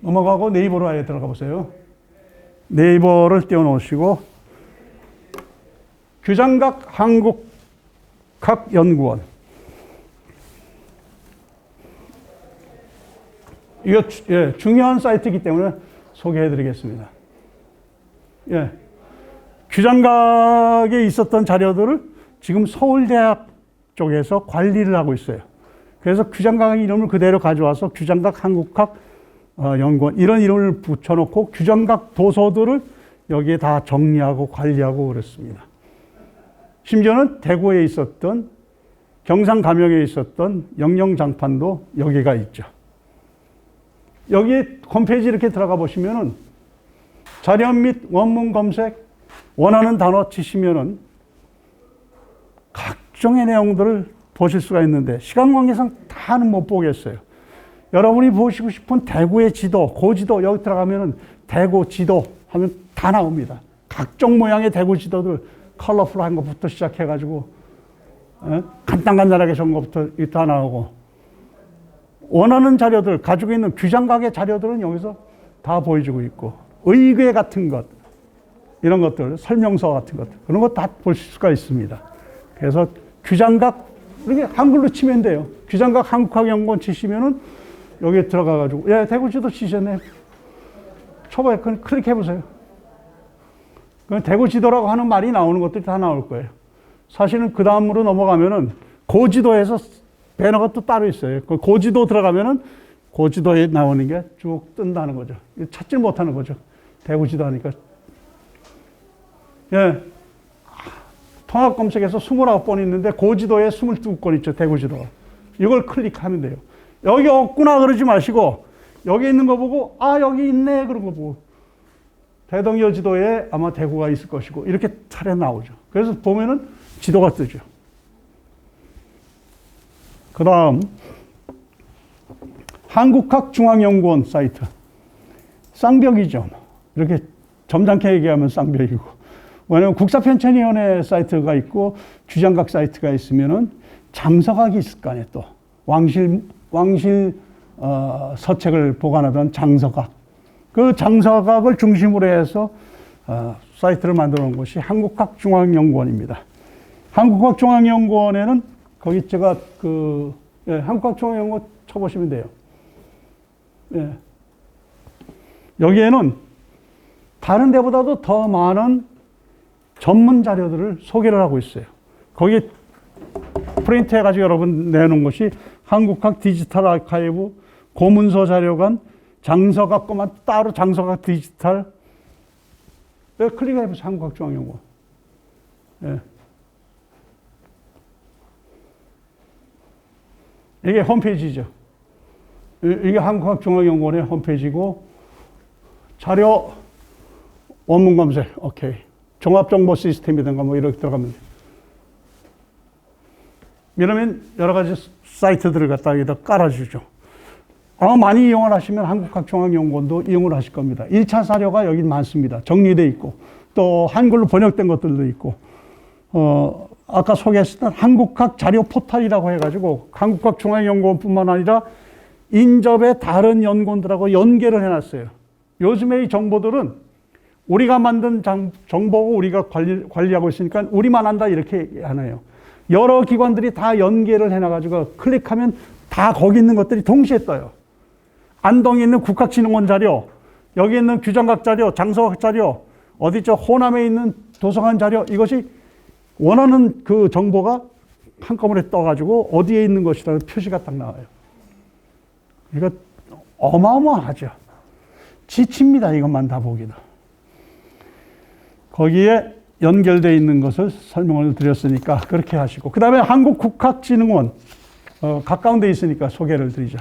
Speaker 1: 넘어가고 네이버로 아예 들어가 보세요. 네이버를 띄워놓으시고, 규장각 한국학연구원. 이거 중요한 사이트이기 때문에 소개해 드리겠습니다. 예. 규장각에 있었던 자료들을 지금 서울대학 쪽에서 관리를 하고 있어요. 그래서 규장각 이름을 그대로 가져와서 규장각 한국학 연구원 이런 이름을 붙여놓고 규장각 도서들을 여기에 다 정리하고 관리하고 그렇습니다. 심지어는 대구에 있었던 경상 감영에 있었던 영영장판도 여기가 있죠. 여기 홈페이지 이렇게 들어가 보시면은 자료 및 원문 검색 원하는 단어 치시면은 각종의 내용들을 보실 수가 있는데 시간 관계상 다는 못 보겠어요. 여러분이 보시고 싶은 대구의 지도, 고지도 여기 들어가면은 대구 지도 하면 다 나옵니다. 각종 모양의 대구 지도들 컬러풀한 것부터 시작해가지고 간단간단하게 적은 것부터 다 나오고 원하는 자료들, 가지고 있는 규장각의 자료들은 여기서 다 보여주고 있고 의궤 같은 것, 이런 것들, 설명서 같은 것, 그런 거 다 보실 수가 있습니다. 그래서 규장각, 이렇게 한글로 치면 돼요. 규장각 한국학연구원 치시면은 여기에 들어가가지고, 예, 대구지도 치셨네. 초반에 클릭해보세요. 대구지도라고 하는 말이 나오는 것들이 다 나올 거예요. 사실은 그 다음으로 넘어가면은 고지도에서 배너가 또 따로 있어요. 그 고지도 들어가면은 고지도에 나오는 게 쭉 뜬다는 거죠. 찾질 못하는 거죠. 대구지도 하니까. 예. 통합 검색에서 29번 있는데 고지도에 22건 있죠. 대구지도가. 이걸 클릭하면 돼요. 여기 없구나 그러지 마시고 여기 있는 거 보고 아 여기 있네 그런 거 보고 대동여 지도에 아마 대구가 있을 것이고 이렇게 차례 나오죠. 그래서 보면은 지도가 뜨죠. 그 다음 한국학중앙연구원 사이트. 쌍벽이죠. 이렇게 점잖게 얘기하면 쌍벽이고. 왜냐하면 국사편찬위원회 사이트가 있고 규장각 사이트가 있으면은 장서각이 있을 거 아니에요. 또 왕실 서책을 보관하던 장서각. 그 장서각을 중심으로 해서 사이트를 만들어 놓은 것이 한국학중앙연구원입니다. 한국학중앙연구원에는 거기 제가 한국학중앙연구원 쳐보시면 돼요. 예. 여기에는 다른 데보다도 더 많은 전문 자료들을 소개를 하고 있어요. 거기 프린트해가지고 여러분 내놓은 것이 한국학 디지털 아카이브, 고문서 자료관, 장서각 것만 따로 장서각 디지털. 클릭해보세요. 한국학중앙연구원. 예. 이게 홈페이지죠. 이게 한국학중앙연구원의 홈페이지고, 자료 원문 검색, 오케이. 종합정보 시스템이든가 뭐 이렇게 들어가면 돼요. 이러면 여러 가지 사이트들을 갖다 여기다 깔아주죠. 아마 많이 이용을 하시면 한국학중앙연구원도 이용을 하실 겁니다. 1차 사료가 여기 많습니다. 정리되어 있고, 또 한글로 번역된 것들도 있고, 아까 소개했던 한국학 자료 포털이라고 해가지고, 한국학중앙연구원뿐만 아니라 인접의 다른 연구원들하고 연계를 해놨어요. 요즘에 이 정보들은 우리가 만든 정보고 우리가 관리하고 있으니까 우리만 한다 이렇게 하나요. 여러 기관들이 다 연계를 해놔가지고 클릭하면 다 거기 있는 것들이 동시에 떠요. 안동에 있는 국학진흥원 자료, 여기 있는 규장각 자료, 장서각 자료, 어디죠? 호남에 있는 도서관 자료, 이것이 원하는 그 정보가 한꺼번에 떠가지고 어디에 있는 것이라는 표시가 딱 나와요. 이거 어마어마하죠. 지칩니다. 이것만 다 보기도. 거기에 연결되어 있는 것을 설명을 드렸으니까 그렇게 하시고, 그 다음에 한국국학진흥원, 가까운 데 있으니까 소개를 드리죠.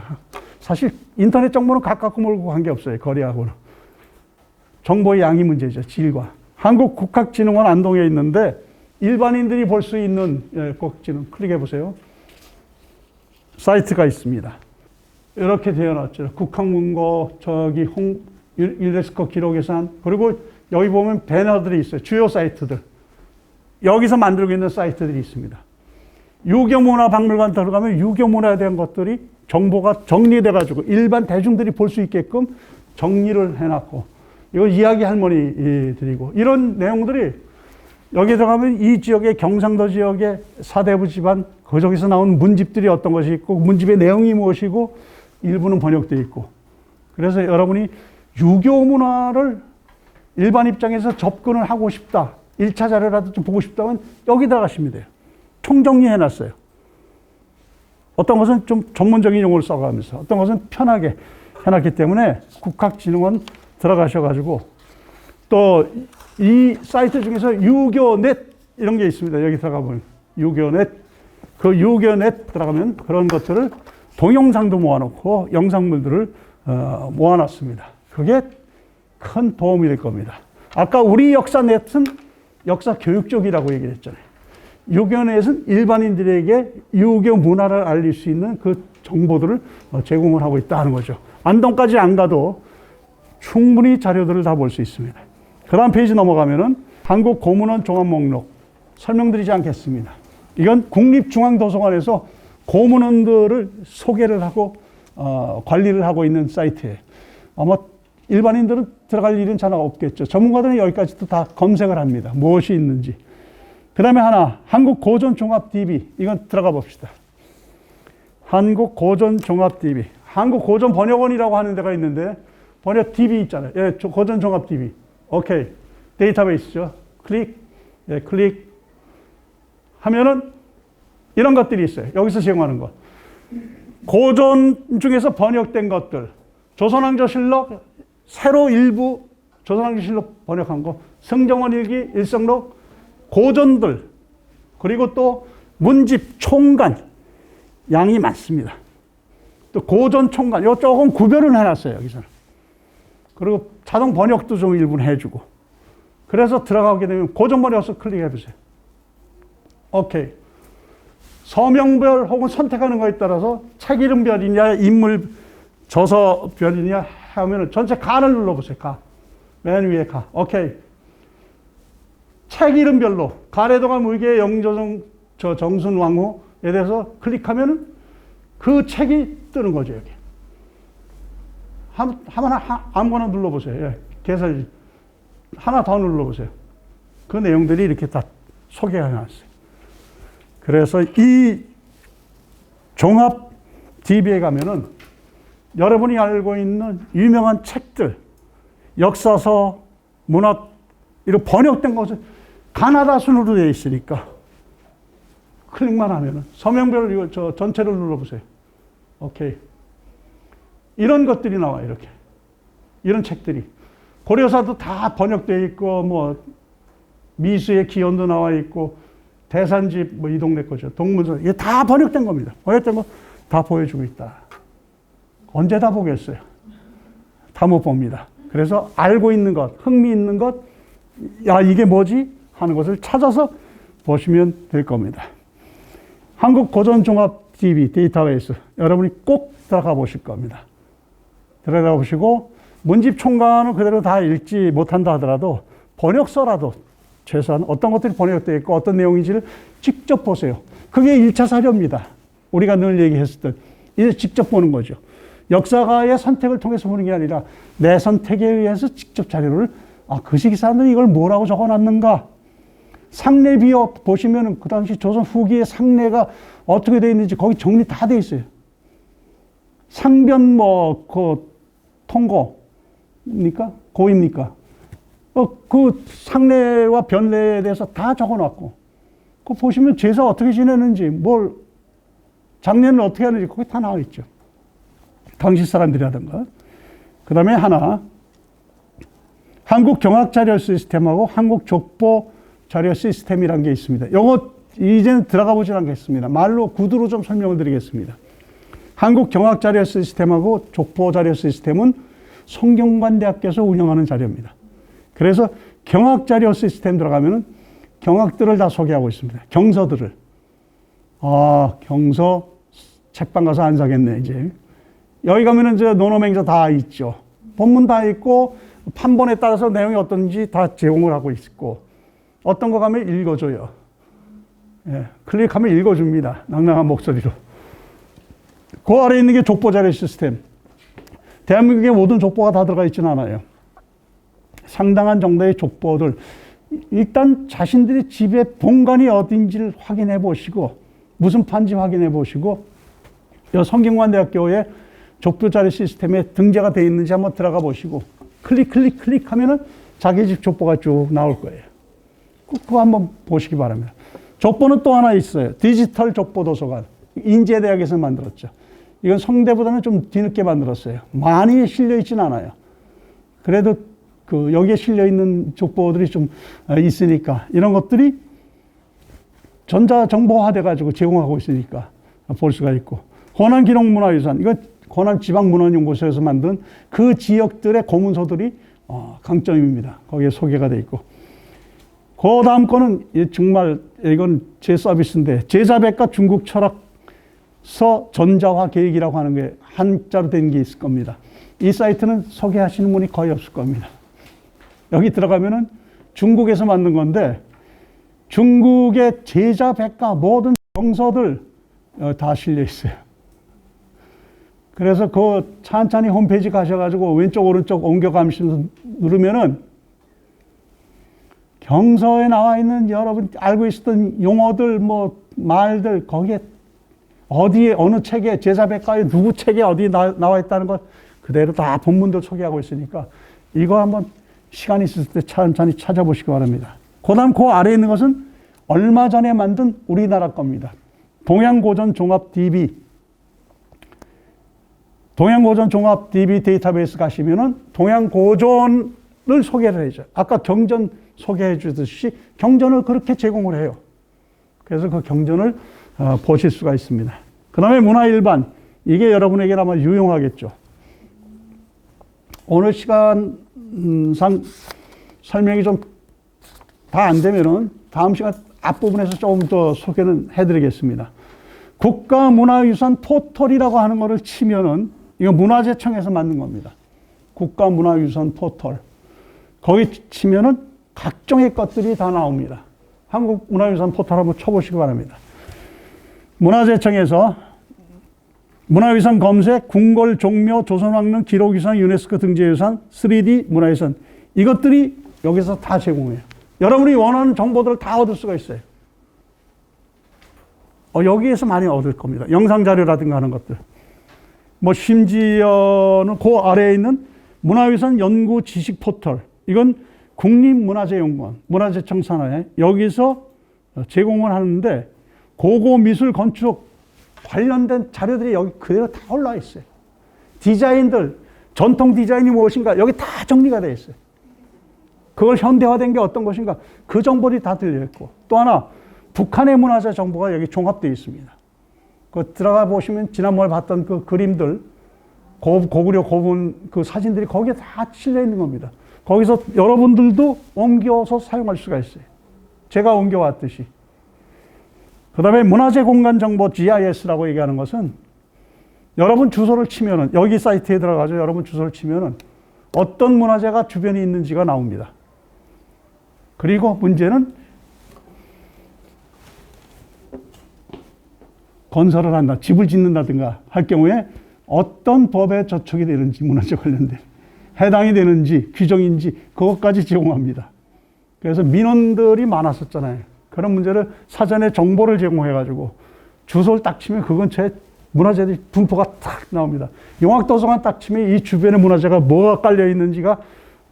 Speaker 1: 사실 인터넷 정보는 가깝고 멀고 관계없어요. 거리하고는. 정보의 양이 문제죠. 질과. 한국국학진흥원 안동에 있는데 일반인들이 볼 수 있는 국학진흥 클릭해 보세요. 사이트가 있습니다. 이렇게 되어놨죠. 국학문고, 저기 유네스코 기록유산, 그리고 여기 보면 배너들이 있어요. 주요 사이트들. 여기서 만들고 있는 사이트들이 있습니다. 유교문화박물관 들어가면 유교문화에 대한 것들이 정보가 정리돼가지고 일반 대중들이 볼 수 있게끔 정리를 해놨고, 이거 이야기 할머니 드리고, 이런 내용들이 여기 들어가면 이 지역의 경상도 지역의 사대부 집안, 거기서 나온 문집들이 어떤 것이 있고, 문집의 내용이 무엇이고, 일부는 번역되어 있고. 그래서 여러분이 유교 문화를 일반 입장에서 접근을 하고 싶다, 1차 자료라도 좀 보고 싶다면 여기 들어가시면 돼요. 총정리해 놨어요. 어떤 것은 좀 전문적인 용어를 써가면서, 어떤 것은 편하게 해놨기 때문에 국학진흥원 들어가셔가지고, 또 이 사이트 중에서 유교넷 이런 게 있습니다. 여기 들어가보면 유교넷, 그 유교넷 들어가면 그런 것들을 동영상도 모아놓고 영상물들을 모아놨습니다. 그게 큰 도움이 될 겁니다. 아까 우리 역사넷은 역사 교육 쪽이라고 얘기를 했잖아요. 유교넷은 일반인들에게 유교 문화를 알릴 수 있는 그 정보들을 제공을 하고 있다는 거죠. 안동까지 안 가도 충분히 자료들을 다 볼 수 있습니다. 그 다음 페이지 넘어가면은 한국 고문원 종합 목록 설명드리지 않겠습니다. 이건 국립중앙도서관에서 고문원들을 소개를 하고 관리를 하고 있는 사이트예요. 아마 일반인들은 들어갈 일은 잘 없겠죠. 전문가들은 여기까지도 다 검색을 합니다. 무엇이 있는지. 그 다음에 하나, 한국고전종합DB. 이건 들어가 봅시다. 한국고전종합DB. 한국고전번역원이라고 하는 데가 있는데 번역 DB 있잖아요. 예, 고전종합DB. 오케이. 데이터베이스죠. 클릭. 예, 클릭. 하면은 이런 것들이 있어요. 여기서 제공하는 것. 고전 중에서 번역된 것들. 조선왕조실록, 새로 일부 조선왕조실록 번역한 거, 성정원일기, 일성록, 고전들, 그리고 또 문집, 총간, 양이 많습니다. 또 고전 총간, 이거 조금 구별을 해놨어요, 여기서는. 그리고 자동 번역도 좀 일부는 해주고. 그래서 들어가게 되면 고전 번역서 클릭해 보세요. 오케이. 서명별 혹은 선택하는 거에 따라서 책 이름별이냐, 인물 저서별이냐 하면은 전체 가를 눌러보세요. 가. 맨 위에 가. 오케이. 책 이름별로 가래도가 무기의 영조정 정순왕후에 대해서 클릭하면은 그 책이 뜨는 거죠, 여기. 아무거나 눌러보세요. 예, 개설. 하나 더 눌러보세요. 그 내용들이 이렇게 다 소개가 해놨어요. 그래서 이 종합 DB에 가면은 여러분이 알고 있는 유명한 책들, 역사서, 문학, 이런 번역된 것을 가나다 순으로 되어 있으니까 클릭만 하면은 서명별 이거 전체를 눌러보세요. 오케이. 이런 것들이 나와요, 이렇게. 이런 책들이. 고려사도 다 번역되어 있고, 뭐, 미수의 기원도 나와 있고, 대산집, 뭐, 이 동네 거죠. 동문서. 이게 다 번역된 겁니다. 번역된 거 다 보여주고 있다. 언제 다 보겠어요? 다 못 봅니다. 그래서 알고 있는 것, 흥미 있는 것, 야, 이게 뭐지? 하는 것을 찾아서 보시면 될 겁니다. 한국고전종합DB 데이터베이스. 여러분이 꼭 들어가 보실 겁니다. 들어가 보시고, 문집 총괄은 그대로 다 읽지 못한다 하더라도 번역서라도 최소한 어떤 것들이 번역되어 있고 어떤 내용인지를 직접 보세요. 그게 1차 사료입니다. 우리가 늘 얘기했을 때 이제 직접 보는 거죠. 역사가의 선택을 통해서 보는 게 아니라 내 선택에 의해서 직접 자료를 그 시기 사람들이 이걸 뭐라고 적어놨는가. 상례비어 보시면 그 당시 조선 후기의 상례가 어떻게 되어 있는지 거기 정리 다 되어 있어요. 상변 통고입니까? 고입니까? 그 상례와 변례에 대해서 다 적어놨고, 그 보시면 제사 어떻게 지내는지, 장례는 어떻게 하는지 거기 다 나와 있죠. 당시 사람들이라든가. 그 다음에 하나, 한국 경학 자료 시스템하고 한국 족보 자료 시스템이라는 게 있습니다. 이거 이제는 들어가 보진 않겠습니다. 말로 구두로 좀 설명을 드리겠습니다. 한국 경학 자료 시스템하고 족보 자료 시스템은 성균관대학교에서 운영하는 자료입니다. 그래서 경학 자료 시스템 들어가면은 경학들을 다 소개하고 있습니다. 경서들을. 경서 책방 가서 안 사겠네, 이제. 여기 가면은 이제 논어맹서 다 있죠. 본문 다 있고, 판본에 따라서 내용이 어떤지 다 제공을 하고 있고, 어떤 거 가면 읽어줘요. 예, 클릭하면 읽어줍니다. 낭낭한 목소리로. 그 아래에 있는 게 족보 자료 시스템. 대한민국의 모든 족보가 다 들어가 있지는 않아요. 상당한 정도의 족보들. 일단 자신들의 집의 본관이 어딘지를 확인해 보시고, 무슨 판지 확인해 보시고, 성균관대학교의 족보 자료 시스템에 등재가 되어 있는지 한번 들어가 보시고, 클릭하면은 자기 집 족보가 쭉 나올 거예요. 그거 한번 보시기 바랍니다. 족보는 또 하나 있어요. 디지털 족보 도서관. 인제대학에서 만들었죠. 이건 성대보다는 좀 뒤늦게 만들었어요. 많이 실려 있지는 않아요. 그래도 여기에 실려 있는 족보들이 좀 있으니까 이런 것들이 전자정보화 돼가지고 제공하고 있으니까 볼 수가 있고, 호남기록문화유산, 이건 호남지방문화연구소에서 만든 그 지역들의 고문서들이 강점입니다. 거기에 소개가 돼 있고, 그 다음 거는 정말 이건 제 서비스인데, 제자백과 중국 철학서 전자화 계획이라고 하는 게 한자로 된 게 있을 겁니다. 이 사이트는 소개하시는 분이 거의 없을 겁니다. 여기 들어가면은 중국에서 만든 건데, 중국의 제자백과 모든 정서들 다 실려 있어요. 그래서 천천히 홈페이지 가셔가지고 왼쪽 오른쪽 옮겨가면서 누르면은 경서에 나와 있는 여러분 알고 있었던 용어들, 말들, 거기에 어디에, 어느 책에, 제자백과에 누구 책에 어디에 나와 있다는 걸 그대로 다 본문들 소개하고 있으니까 이거 한번 시간 있을 때 천천히 찾아보시기 바랍니다. 그 다음 그 아래에 있는 것은 얼마 전에 만든 우리나라 겁니다. 동양고전종합DB. 동양고전종합DB 데이터베이스 가시면은 동양고전을 소개를 해줘요. 아까 경전 소개해 주듯이 경전을 그렇게 제공을 해요. 그래서 그 경전을 보실 수가 있습니다. 그 다음에 문화일반. 이게 여러분에게 아마 유용하겠죠. 오늘 시간상 설명이 좀 다 안 되면은 다음 시간 앞부분에서 조금 더 소개는 해드리겠습니다. 국가문화유산 포털이라고 하는 거를 치면은, 이거 문화재청에서 만든 겁니다. 국가문화유산 포털. 거기 치면은 각종의 것들이 다 나옵니다. 한국문화유산 포털 한번 쳐보시기 바랍니다. 문화재청에서 문화유산 검색, 궁궐, 종묘, 조선왕릉, 기록유산, 유네스코 등재유산, 3D 문화유산. 이것들이 여기서 다 제공해요. 여러분이 원하는 정보들을 다 얻을 수가 있어요. 여기에서 많이 얻을 겁니다. 영상자료라든가 하는 것들. 심지어는 그 아래에 있는 문화유산 연구 지식 포털. 이건 국립문화재연구원, 문화재청 산하에 여기서 제공을 하는데, 고고 미술 건축 관련된 자료들이 여기 그대로 다 올라와 있어요. 디자인들, 전통 디자인이 무엇인가 여기 다 정리가 되어 있어요. 그걸 현대화된 게 어떤 것인가 그 정보들이 다 들려있고 또 하나 북한의 문화재 정보가 여기 종합되어 있습니다. 그 들어가 보시면 지난번에 봤던 그 그림들 고구려 고분 그 사진들이 거기에 다 실려 있는 겁니다. 거기서 여러분들도 옮겨서 사용할 수가 있어요. 제가 옮겨왔듯이. 그 다음에 문화재 공간 정보 GIS라고 얘기하는 것은 여러분 주소를 치면은 여기 사이트에 들어가서 여러분 주소를 치면은 어떤 문화재가 주변에 있는지가 나옵니다. 그리고 문제는 건설을 한다, 집을 짓는다든가 할 경우에 어떤 법에 저촉이 되는지 문화재 관련된 해당이 되는지 규정인지 그것까지 제공합니다. 그래서 민원들이 많았었잖아요. 그런 문제를 사전에 정보를 제공해가지고 주소를 딱 치면 그 근처에 문화재들이 분포가 딱 나옵니다. 용학도서관 딱 치면 이 주변에 문화재가 뭐가 깔려 있는지가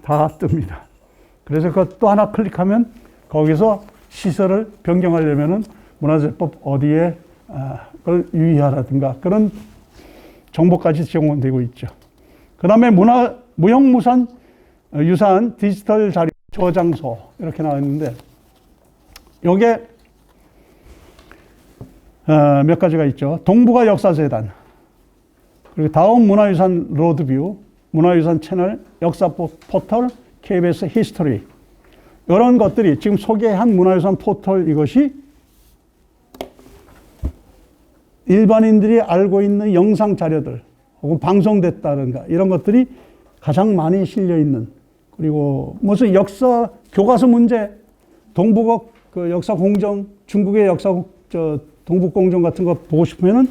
Speaker 1: 다 뜹니다. 그래서 그것 또 하나 클릭하면 거기서 시설을 변경하려면은 문화재법 어디에 그걸 유의하라든가 그런 정보까지 제공되고 있죠. 그 다음에 무형무산 유산 디지털 자료 저장소 이렇게 나와 있는데 요게 몇 가지가 있죠. 동북아 역사재단, 그리고 다음 문화유산 로드뷰, 문화유산 채널, 역사 포털, KBS 히스토리 이런 것들이 지금 소개한 문화유산 포털 이것이 일반인들이 알고 있는 영상 자료들 혹은 방송됐다든가 이런 것들이 가장 많이 실려 있는 그리고 무슨 역사 교과서 문제 동북아 그 역사 공정 중국의 역사 동북 공정 같은 거 보고 싶으면은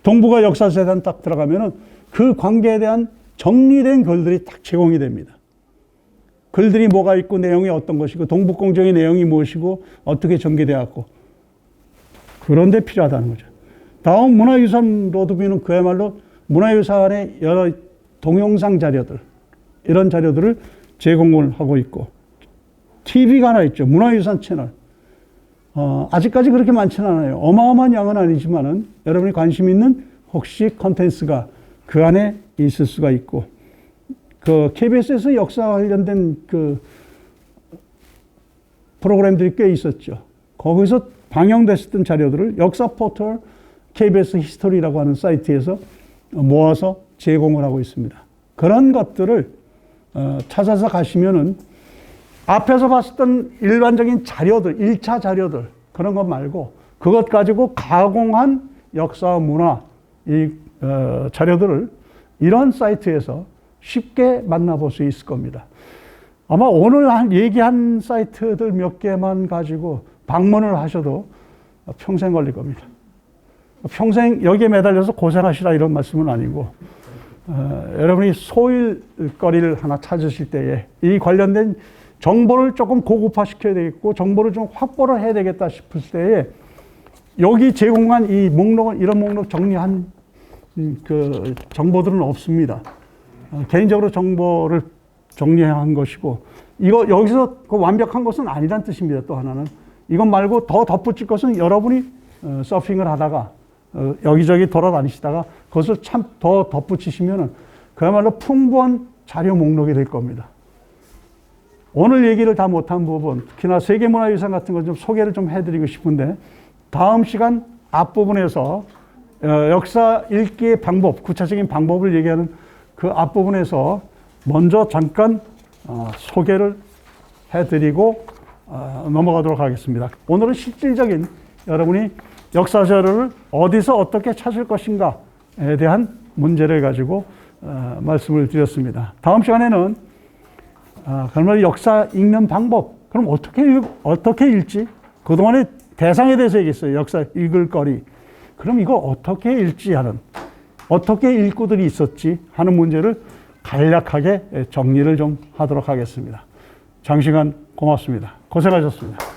Speaker 1: 동북아 역사재단 딱 들어가면은 그 관계에 대한 정리된 글들이 딱 제공이 됩니다. 글들이 뭐가 있고 내용이 어떤 것이고 동북 공정의 내용이 무엇이고 어떻게 전개되었고 그런 데 필요하다는 거죠. 다음 문화유산 로드뷰는 그야말로 문화유산의 여러 동영상 자료들 이런 자료들을 제공을 하고 있고 TV가 하나 있죠. 문화유산 채널. 아직까지 그렇게 많지는 않아요. 어마어마한 양은 아니지만은 여러분이 관심 있는 혹시 컨텐츠가 그 안에 있을 수가 있고 그 KBS에서 역사 관련된 그 프로그램들이 꽤 있었죠. 거기서 방영됐었던 자료들을 역사 포털 KBS 히스토리라고 하는 사이트에서 모아서 제공을 하고 있습니다. 그런 것들을 찾아서 가시면은 앞에서 봤었던 일반적인 자료들, 1차 자료들 그런 것 말고 그것 가지고 가공한 역사와 문화 이 자료들을 이런 사이트에서 쉽게 만나볼 수 있을 겁니다. 아마 오늘 얘기한 사이트들 몇 개만 가지고 방문을 하셔도 평생 걸릴 겁니다. 평생 여기에 매달려서 고생하시라 이런 말씀은 아니고 여러분이 소일거리를 하나 찾으실 때에 이 관련된 정보를 조금 고급화시켜야 되겠고 정보를 좀 확보를 해야 되겠다 싶을 때에 여기 제공한 이 목록은 이런 목록 정리한 그 정보들은 없습니다. 개인적으로 정보를 정리한 것이고 이거 여기서 그 완벽한 것은 아니란 뜻입니다. 또 하나는 이것 말고 더 덧붙일 것은 여러분이 서핑을 하다가 여기저기 돌아다니시다가 그것을 참 더 덧붙이시면은 그야말로 풍부한 자료 목록이 될 겁니다. 오늘 얘기를 다 못한 부분, 특히나 세계문화유산 같은 걸 좀 소개를 좀 해드리고 싶은데 다음 시간 앞부분에서 역사 읽기의 방법, 구체적인 방법을 얘기하는 그 앞부분에서 먼저 잠깐 소개를 해드리고 넘어가도록 하겠습니다. 오늘은 실질적인 여러분이 역사 자료를 어디서 어떻게 찾을 것인가에 대한 문제를 가지고 말씀을 드렸습니다. 다음 시간에는 그러면 역사 읽는 방법, 그럼 어떻게 읽지? 그동안에 대상에 대해서 얘기했어요. 역사 읽을 거리. 그럼 이걸 어떻게 읽지 하는, 어떻게 읽고들이 있었지 하는 문제를 간략하게 정리를 좀 하도록 하겠습니다. 장시간 고맙습니다. 고생하셨습니다.